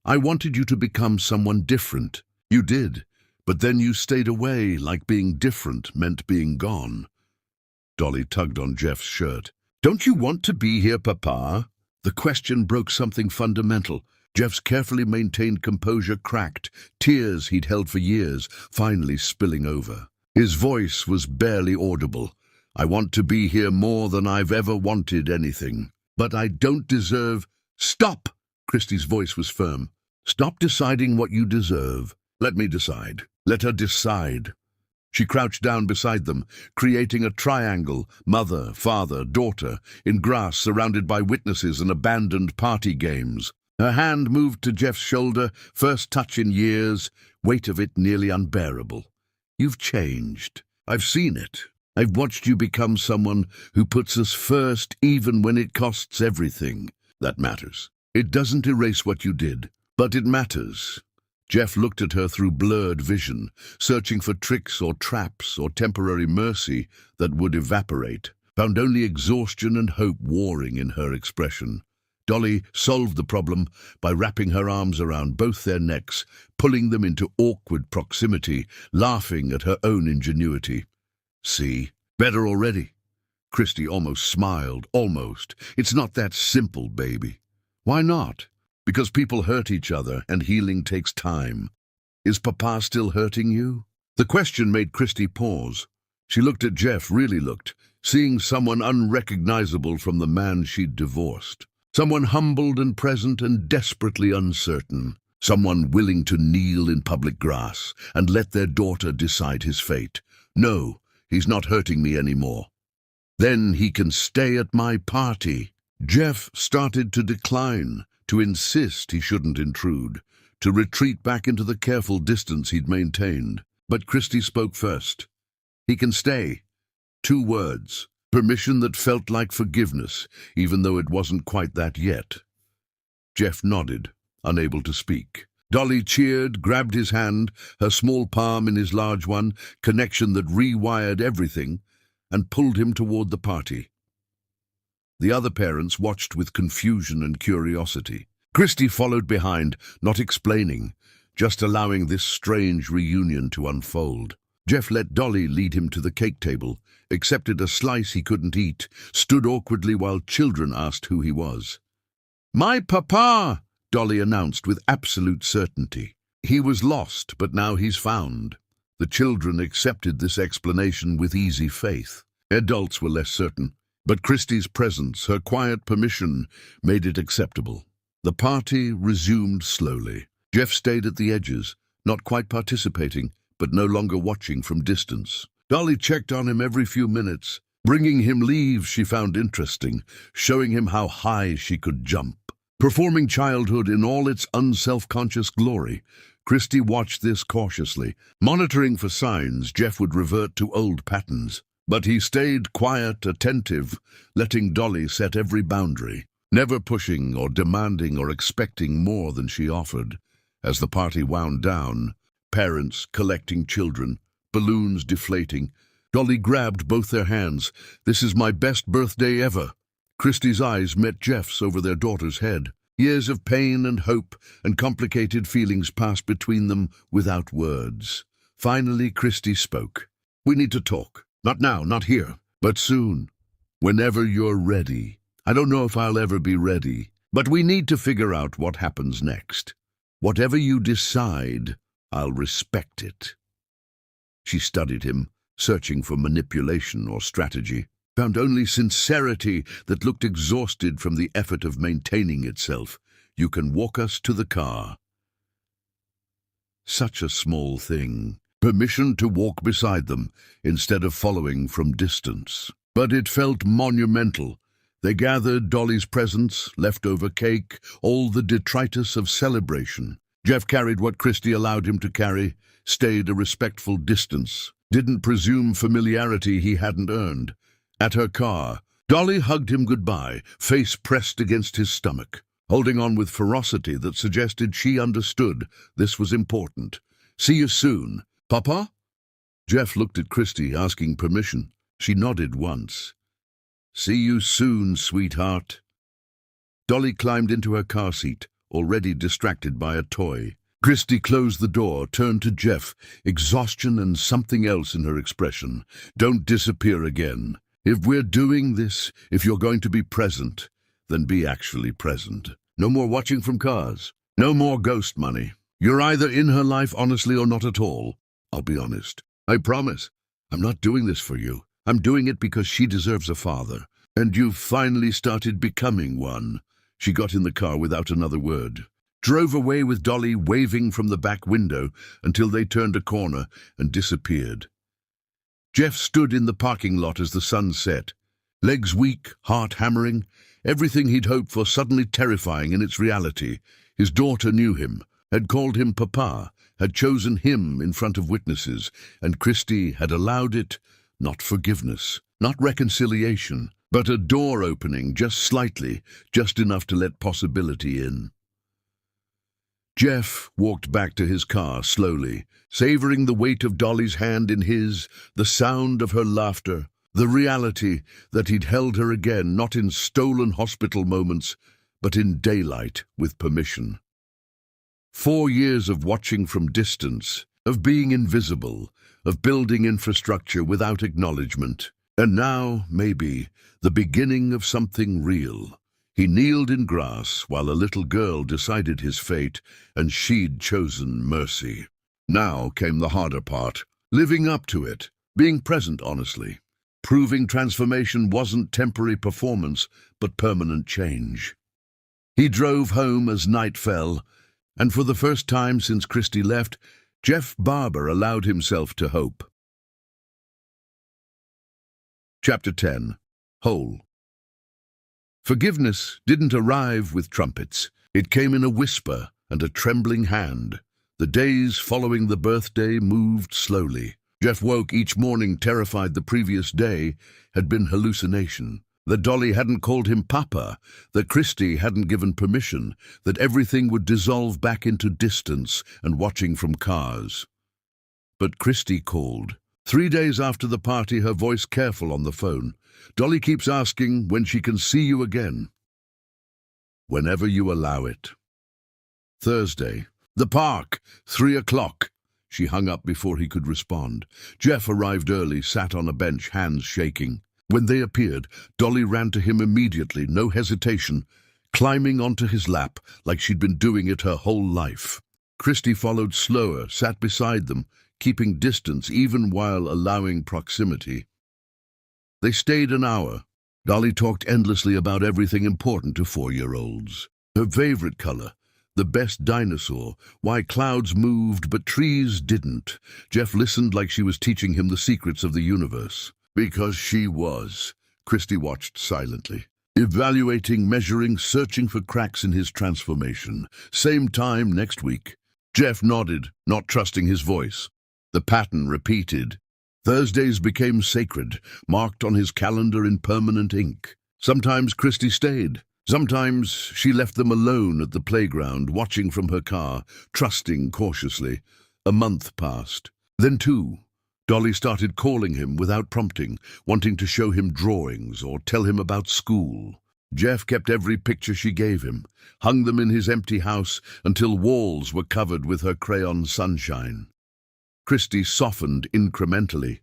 I wanted you to become someone different. You did, but then you stayed away like being different meant being gone." Dolly tugged on Jeff's shirt. "Don't you want to be here, Papa?" The question broke something fundamental. Jeff's carefully maintained composure cracked, tears he'd held for years finally spilling over. His voice was barely audible. "I want to be here more than I've ever wanted anything. But I don't deserve—" "Stop!" Christie's voice was firm. "Stop deciding what you deserve. Let me decide. Let her decide." She crouched down beside them, creating a triangle, mother, father, daughter, in grass surrounded by witnesses and abandoned party games. Her hand moved to Jeff's shoulder, first touch in years, weight of it nearly unbearable. "You've changed. I've seen it. I've watched you become someone who puts us first even when it costs everything. That matters. It doesn't erase what you did, but it matters." Jeff looked at her through blurred vision, searching for tricks or traps or temporary mercy that would evaporate, found only exhaustion and hope warring in her expression. Dolly solved the problem by wrapping her arms around both their necks, pulling them into awkward proximity, laughing at her own ingenuity. "See? Better already." Christie almost smiled, almost. "It's not that simple, baby." "Why not?" "Because people hurt each other, and healing takes time. Is Papa still hurting you?" The question made Christie pause. She looked at Jeff, really looked, seeing someone unrecognizable from the man she'd divorced. Someone humbled and present and desperately uncertain. Someone willing to kneel in public grass and let their daughter decide his fate. "No, he's not hurting me anymore. Then he can stay at my party." Jeff started to decline, to insist he shouldn't intrude, to retreat back into the careful distance he'd maintained. But Christie spoke first. "He can stay." 2 words. Permission that felt like forgiveness, even though it wasn't quite that yet. Jeff nodded, unable to speak. Dolly cheered, grabbed his hand, her small palm in his large one, connection that rewired everything, and pulled him toward the party. The other parents watched with confusion and curiosity. Christie followed behind, not explaining, just allowing this strange reunion to unfold. Jeff let Dolly lead him to the cake table, accepted a slice he couldn't eat, stood awkwardly while children asked who he was. "My papa!" Dolly announced with absolute certainty. He was lost, but now he's found. The children accepted this explanation with easy faith. Adults were less certain, but Christie's presence, her quiet permission, made it acceptable. The party resumed slowly. Jeff stayed at the edges, not quite participating, but no longer watching from distance. Dolly checked on him every few minutes, bringing him leaves she found interesting, showing him how high she could jump. Performing childhood in all its unself-conscious glory, Christie watched this cautiously. Monitoring for signs, Jeff would revert to old patterns. But he stayed quiet, attentive, letting Dolly set every boundary, never pushing or demanding or expecting more than she offered. As the party wound down, parents collecting children, balloons deflating, Dolly grabbed both their hands. "This is my best birthday ever." Christie's eyes met Jeff's over their daughter's head. Years of pain and hope and complicated feelings passed between them without words. Finally, Christie spoke. "We need to talk. Not now, not here, but soon. Whenever you're ready. I don't know if I'll ever be ready, but we need to figure out what happens next. Whatever you decide, I'll respect it." She studied him, searching for manipulation or strategy, found only sincerity that looked exhausted from the effort of maintaining itself. "You can walk us to the car." Such a small thing. Permission to walk beside them instead of following from distance. But it felt monumental. They gathered Dolly's presents, leftover cake, all the detritus of celebration. Jeff carried what Christie allowed him to carry, stayed a respectful distance, didn't presume familiarity he hadn't earned. At her car, Dolly hugged him goodbye, face pressed against his stomach, holding on with ferocity that suggested she understood this was important. "See you soon. Papa?" Jeff looked at Christie, asking permission. She nodded once. "See you soon, sweetheart." Dolly climbed into her car seat, already distracted by a toy. Christie closed the door, turned to Jeff, exhaustion and something else in her expression. "Don't disappear again. If we're doing this, if you're going to be present, then be actually present. No more watching from cars. No more ghost money. You're either in her life honestly or not at all. I'll be honest. I promise. I'm not doing this for you. I'm doing it because she deserves a father. And you've finally started becoming one." She got in the car without another word, drove away with Dolly waving from the back window until they turned a corner and disappeared. Jeff stood in the parking lot as the sun set, legs weak, heart hammering, everything he'd hoped for suddenly terrifying in its reality. His daughter knew him, had called him Papa, had chosen him in front of witnesses, and Christie had allowed it. Not forgiveness, not reconciliation, but a door opening just slightly, just enough to let possibility in. Jeff walked back to his car slowly, savoring the weight of Dolly's hand in his, the sound of her laughter, the reality that he'd held her again, not in stolen hospital moments, but in daylight with permission. 4 years of watching from distance, of being invisible, of building infrastructure without acknowledgement, and now, maybe, the beginning of something real. He kneeled in grass while a little girl decided his fate, and she'd chosen mercy. Now came the harder part, living up to it, being present honestly, proving transformation wasn't temporary performance, but permanent change. He drove home as night fell, and for the first time since Christie left, Jeff Barber allowed himself to hope. Chapter 10. Whole. Forgiveness didn't arrive with trumpets. It came in a whisper and a trembling hand. The days following the birthday moved slowly. Jeff woke each morning terrified the previous day had been hallucination, that Dolly hadn't called him Papa, that Christie hadn't given permission, that everything would dissolve back into distance and watching from cars. But Christie called. 3 days after the party, her voice careful on the phone. "Dolly keeps asking when she can see you again." "Whenever you allow it." Thursday. The park, 3 o'clock. She hung up before he could respond. Jeff arrived early, sat on a bench, hands shaking. When they appeared, Dolly ran to him immediately, no hesitation, climbing onto his lap like she'd been doing it her whole life. Christy followed slower, sat beside them, keeping distance even while allowing proximity. They stayed an hour. Dolly talked endlessly about everything important to 4-year-olds. Her favorite color, the best dinosaur, why clouds moved but trees didn't. Jeff listened like she was teaching him the secrets of the universe. Because she was. Christy watched silently, evaluating, measuring, searching for cracks in his transformation. Same time next week. Jeff nodded, not trusting his voice. The pattern repeated. Thursdays became sacred, marked on his calendar in permanent ink. Sometimes Christy stayed. Sometimes she left them alone at the playground, watching from her car, trusting cautiously. A month passed. Then 2. Dolly started calling him without prompting, wanting to show him drawings or tell him about school. Jeff kept every picture she gave him, hung them in his empty house until walls were covered with her crayon sunshine. Christy softened incrementally,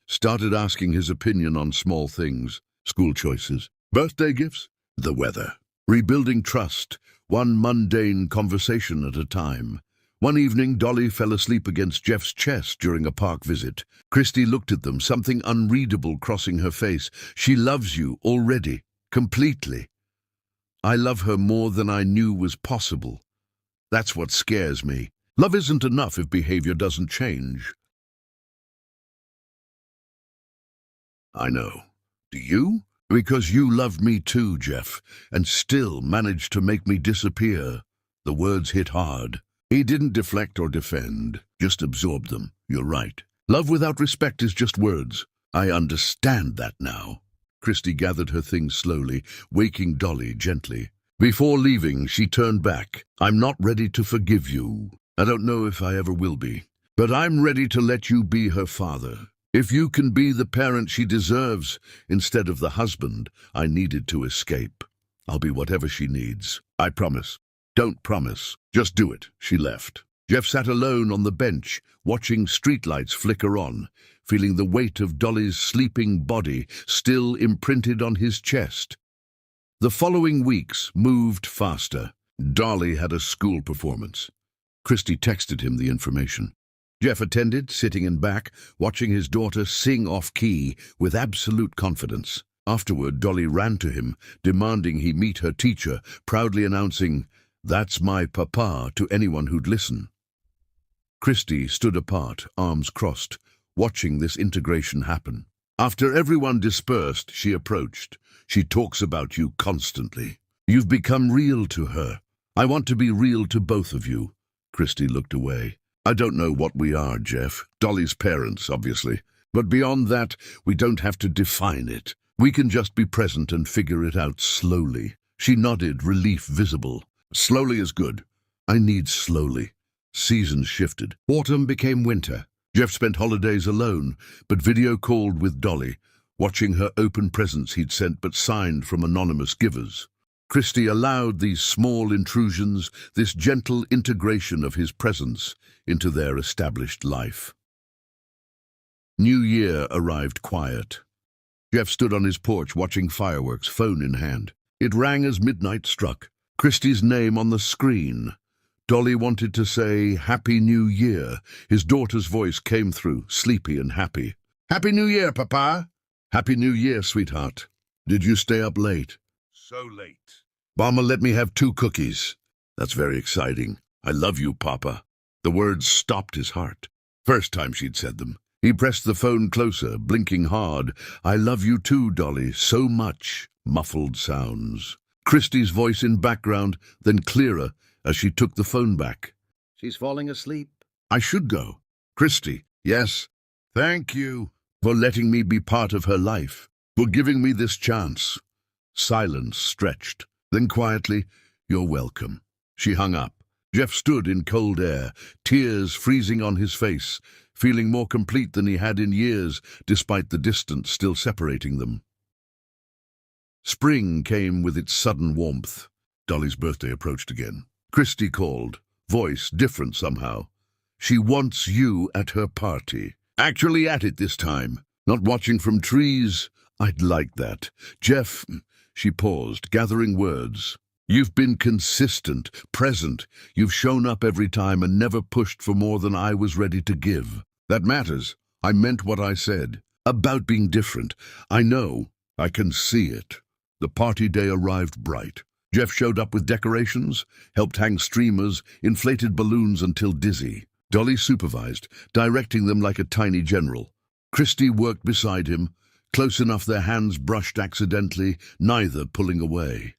started asking his opinion on small things, school choices, birthday gifts, the weather. Rebuilding trust, one mundane conversation at a time. One evening, Dolly fell asleep against Jeff's chest during a park visit. Christy looked at them, something unreadable crossing her face. She loves you already, completely. I love her more than I knew was possible. That's what scares me. Love isn't enough if behavior doesn't change. I know. Do you? Because you loved me too, Jeff, and still managed to make me disappear. The words hit hard. He didn't deflect or defend, just absorbed them. You're right. Love without respect is just words. I understand that now. Christy gathered her things slowly, waking Dolly gently. Before leaving, she turned back. I'm not ready to forgive you. I don't know if I ever will be. But I'm ready to let you be her father. If you can be the parent she deserves, instead of the husband I needed to escape, I'll be whatever she needs. I promise. Don't promise. Just do it. She left. Jeff sat alone on the bench, watching streetlights flicker on, feeling the weight of Dolly's sleeping body still imprinted on his chest. The following weeks moved faster. Dolly had a school performance. Christy texted him the information. Jeff attended, sitting in back, watching his daughter sing off-key with absolute confidence. Afterward, Dolly ran to him, demanding he meet her teacher, proudly announcing, "That's my papa," to anyone who'd listen. Christy stood apart, arms crossed, watching this integration happen. After everyone dispersed, she approached. She talks about you constantly. You've become real to her. I want to be real to both of you. Christy looked away. I don't know what we are, Jeff. Dolly's parents, obviously. But beyond that, we don't have to define it. We can just be present and figure it out slowly. She nodded, relief visible. Slowly is good. I need slowly. Seasons shifted. Autumn became winter. Jeff spent holidays alone, but video called with Dolly, watching her open presents he'd sent but signed from anonymous givers. Christy allowed these small intrusions, this gentle integration of his presence into their established life. New Year arrived quiet. Jeff stood on his porch watching fireworks, phone in hand. It rang as midnight struck. Christy's name on the screen. Dolly wanted to say, "Happy New Year." His daughter's voice came through, sleepy and happy. "Happy New Year, Papa." "Happy New Year, sweetheart. Did you stay up late?" So late. "Mama let me have 2 cookies. That's very exciting. I love you, Papa." The words stopped his heart. First time she'd said them. He pressed the phone closer, blinking hard. "I love you too, Dolly, so much." Muffled sounds. Christy's voice in background, then clearer as she took the phone back. "She's falling asleep." "I should go." "Christy." "Yes." "Thank you for letting me be part of her life, for giving me this chance." Silence stretched. Then quietly, "You're welcome." She hung up. Jeff stood in cold air, tears freezing on his face, feeling more complete than he had in years, despite the distance still separating them. Spring came with its sudden warmth. Dolly's birthday approached again. Christy called. voice different somehow. She wants you at her party. Actually at it this time, not watching from trees. I'd like that. Jeff, she paused, gathering words. You've been consistent, present. You've shown up every time and never pushed for more than I was ready to give. That matters. I meant what I said. About being different. I know. I can see it. The party day arrived bright. Jeff showed up with decorations, helped hang streamers, inflated balloons until dizzy. Dolly supervised, directing them like a tiny general. Christy worked beside him, close enough their hands brushed accidentally, neither pulling away.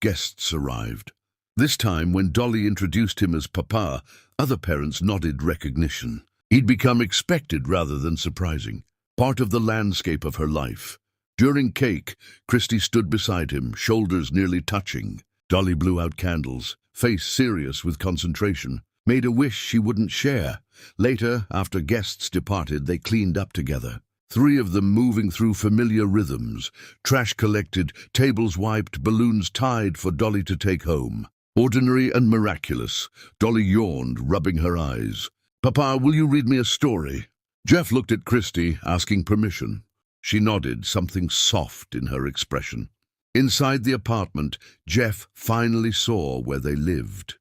Guests arrived. This time, when Dolly introduced him as Papa, other parents nodded recognition. He'd become expected rather than surprising, part of the landscape of her life. During cake, Christy stood beside him, shoulders nearly touching. Dolly blew out candles, face serious with concentration, made a wish she wouldn't share. Later, after guests departed, they cleaned up together. 3 of them moving through familiar rhythms. Trash collected, tables wiped, balloons tied for Dolly to take home. Ordinary and miraculous. Dolly yawned, rubbing her eyes. Papa, will you read me a story? Jeff looked at Christy, asking permission. She nodded, something soft in her expression. Inside the apartment, Jeff finally saw where they lived.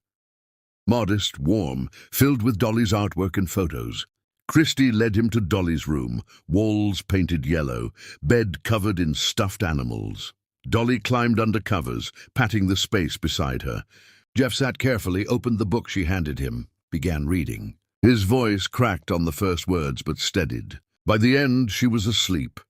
Modest, warm, filled with Dolly's artwork and photos. Christy led him to Dolly's room, walls painted yellow, bed covered in stuffed animals. Dolly climbed under covers, patting the space beside her. Jeff sat carefully, opened the book she handed him, began reading. His voice cracked on the first words, but steadied. By the end, she was asleep.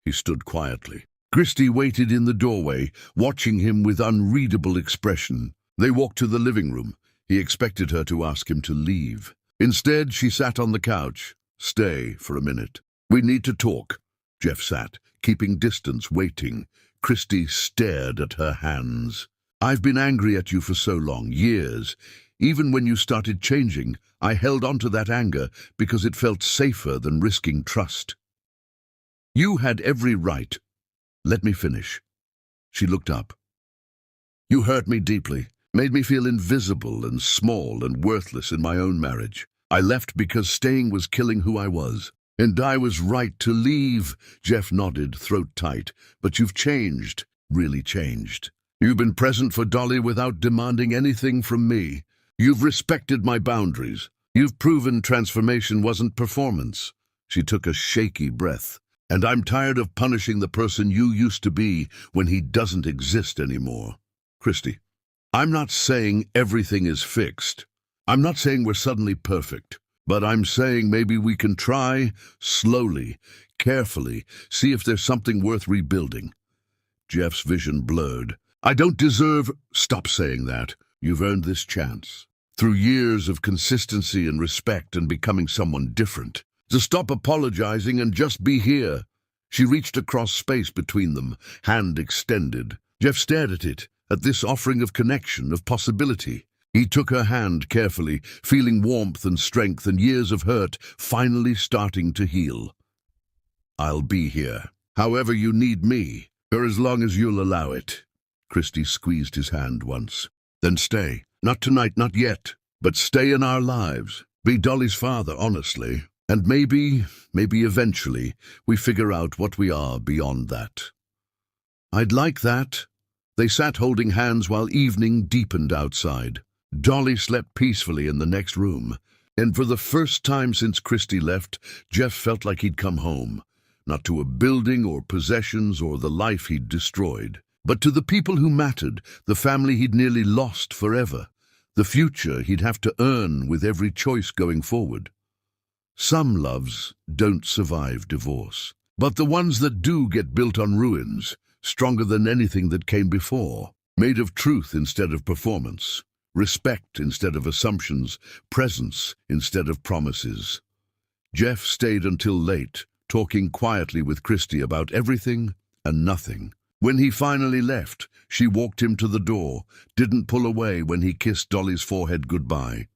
He stood quietly. Christy waited in the doorway, watching him with unreadable expression. They walked to the living room. He expected her to ask him to leave. Instead, she sat on the couch. Stay for a minute. We need to talk. Jeff sat, keeping distance, waiting. Christy stared at her hands. I've been angry at you for so long, years. Even when you started changing, I held on to that anger because it felt safer than risking trust. You had every right. Let me finish. She looked up. You hurt me deeply, made me feel invisible and small and worthless in my own marriage. I left because staying was killing who I was. And I was right to leave. Jeff nodded, throat tight. But you've changed, really changed. You've been present for Dolly without demanding anything from me. You've respected my boundaries. You've proven transformation wasn't performance. She took a shaky breath. And I'm tired of punishing the person you used to be when he doesn't exist anymore. Christy, I'm not saying everything is fixed. I'm not saying we're suddenly perfect. But I'm saying maybe we can try, slowly, carefully, see if there's something worth rebuilding. Jeff's vision blurred. I don't deserve... Stop saying that. You've earned this chance. Through years of consistency and respect and becoming someone different. To stop apologizing and just be here. She reached across space between them, hand extended. Jeff stared at it, at this offering of connection, of possibility. He took her hand carefully, feeling warmth and strength and years of hurt finally starting to heal. I'll be here, however you need me, for as long as you'll allow it. Christy squeezed his hand once. Then stay. Not tonight, not yet, but stay in our lives. Be Dolly's father, honestly. And maybe eventually, we figure out what we are beyond that. I'd like that. They sat holding hands while evening deepened outside. Dolly slept peacefully in the next room. And for the first time since Christy left, Jeff felt like he'd come home. Not to a building or possessions or the life he'd destroyed, but to the people who mattered, the family he'd nearly lost forever, the future he'd have to earn with every choice going forward. Some loves don't survive divorce, but the ones that do get built on ruins, stronger than anything that came before, made of truth instead of performance, respect instead of assumptions, presence instead of promises. Jeff stayed until late, talking quietly with Christy about everything and nothing. When he finally left, she walked him to the door, didn't pull away when he kissed Dolly's forehead goodbye.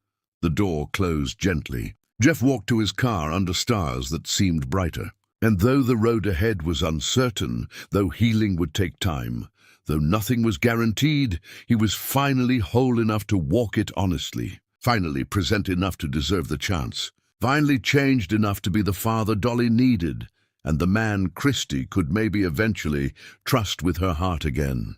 The door closed gently. Jeff walked to his car under stars that seemed brighter. And though the road ahead was uncertain, though healing would take time, Though nothing was guaranteed, he was finally whole enough to walk it honestly, finally present enough to deserve the chance, finally changed enough to be the father Dolly needed, and the man Christy could maybe eventually trust with her heart again.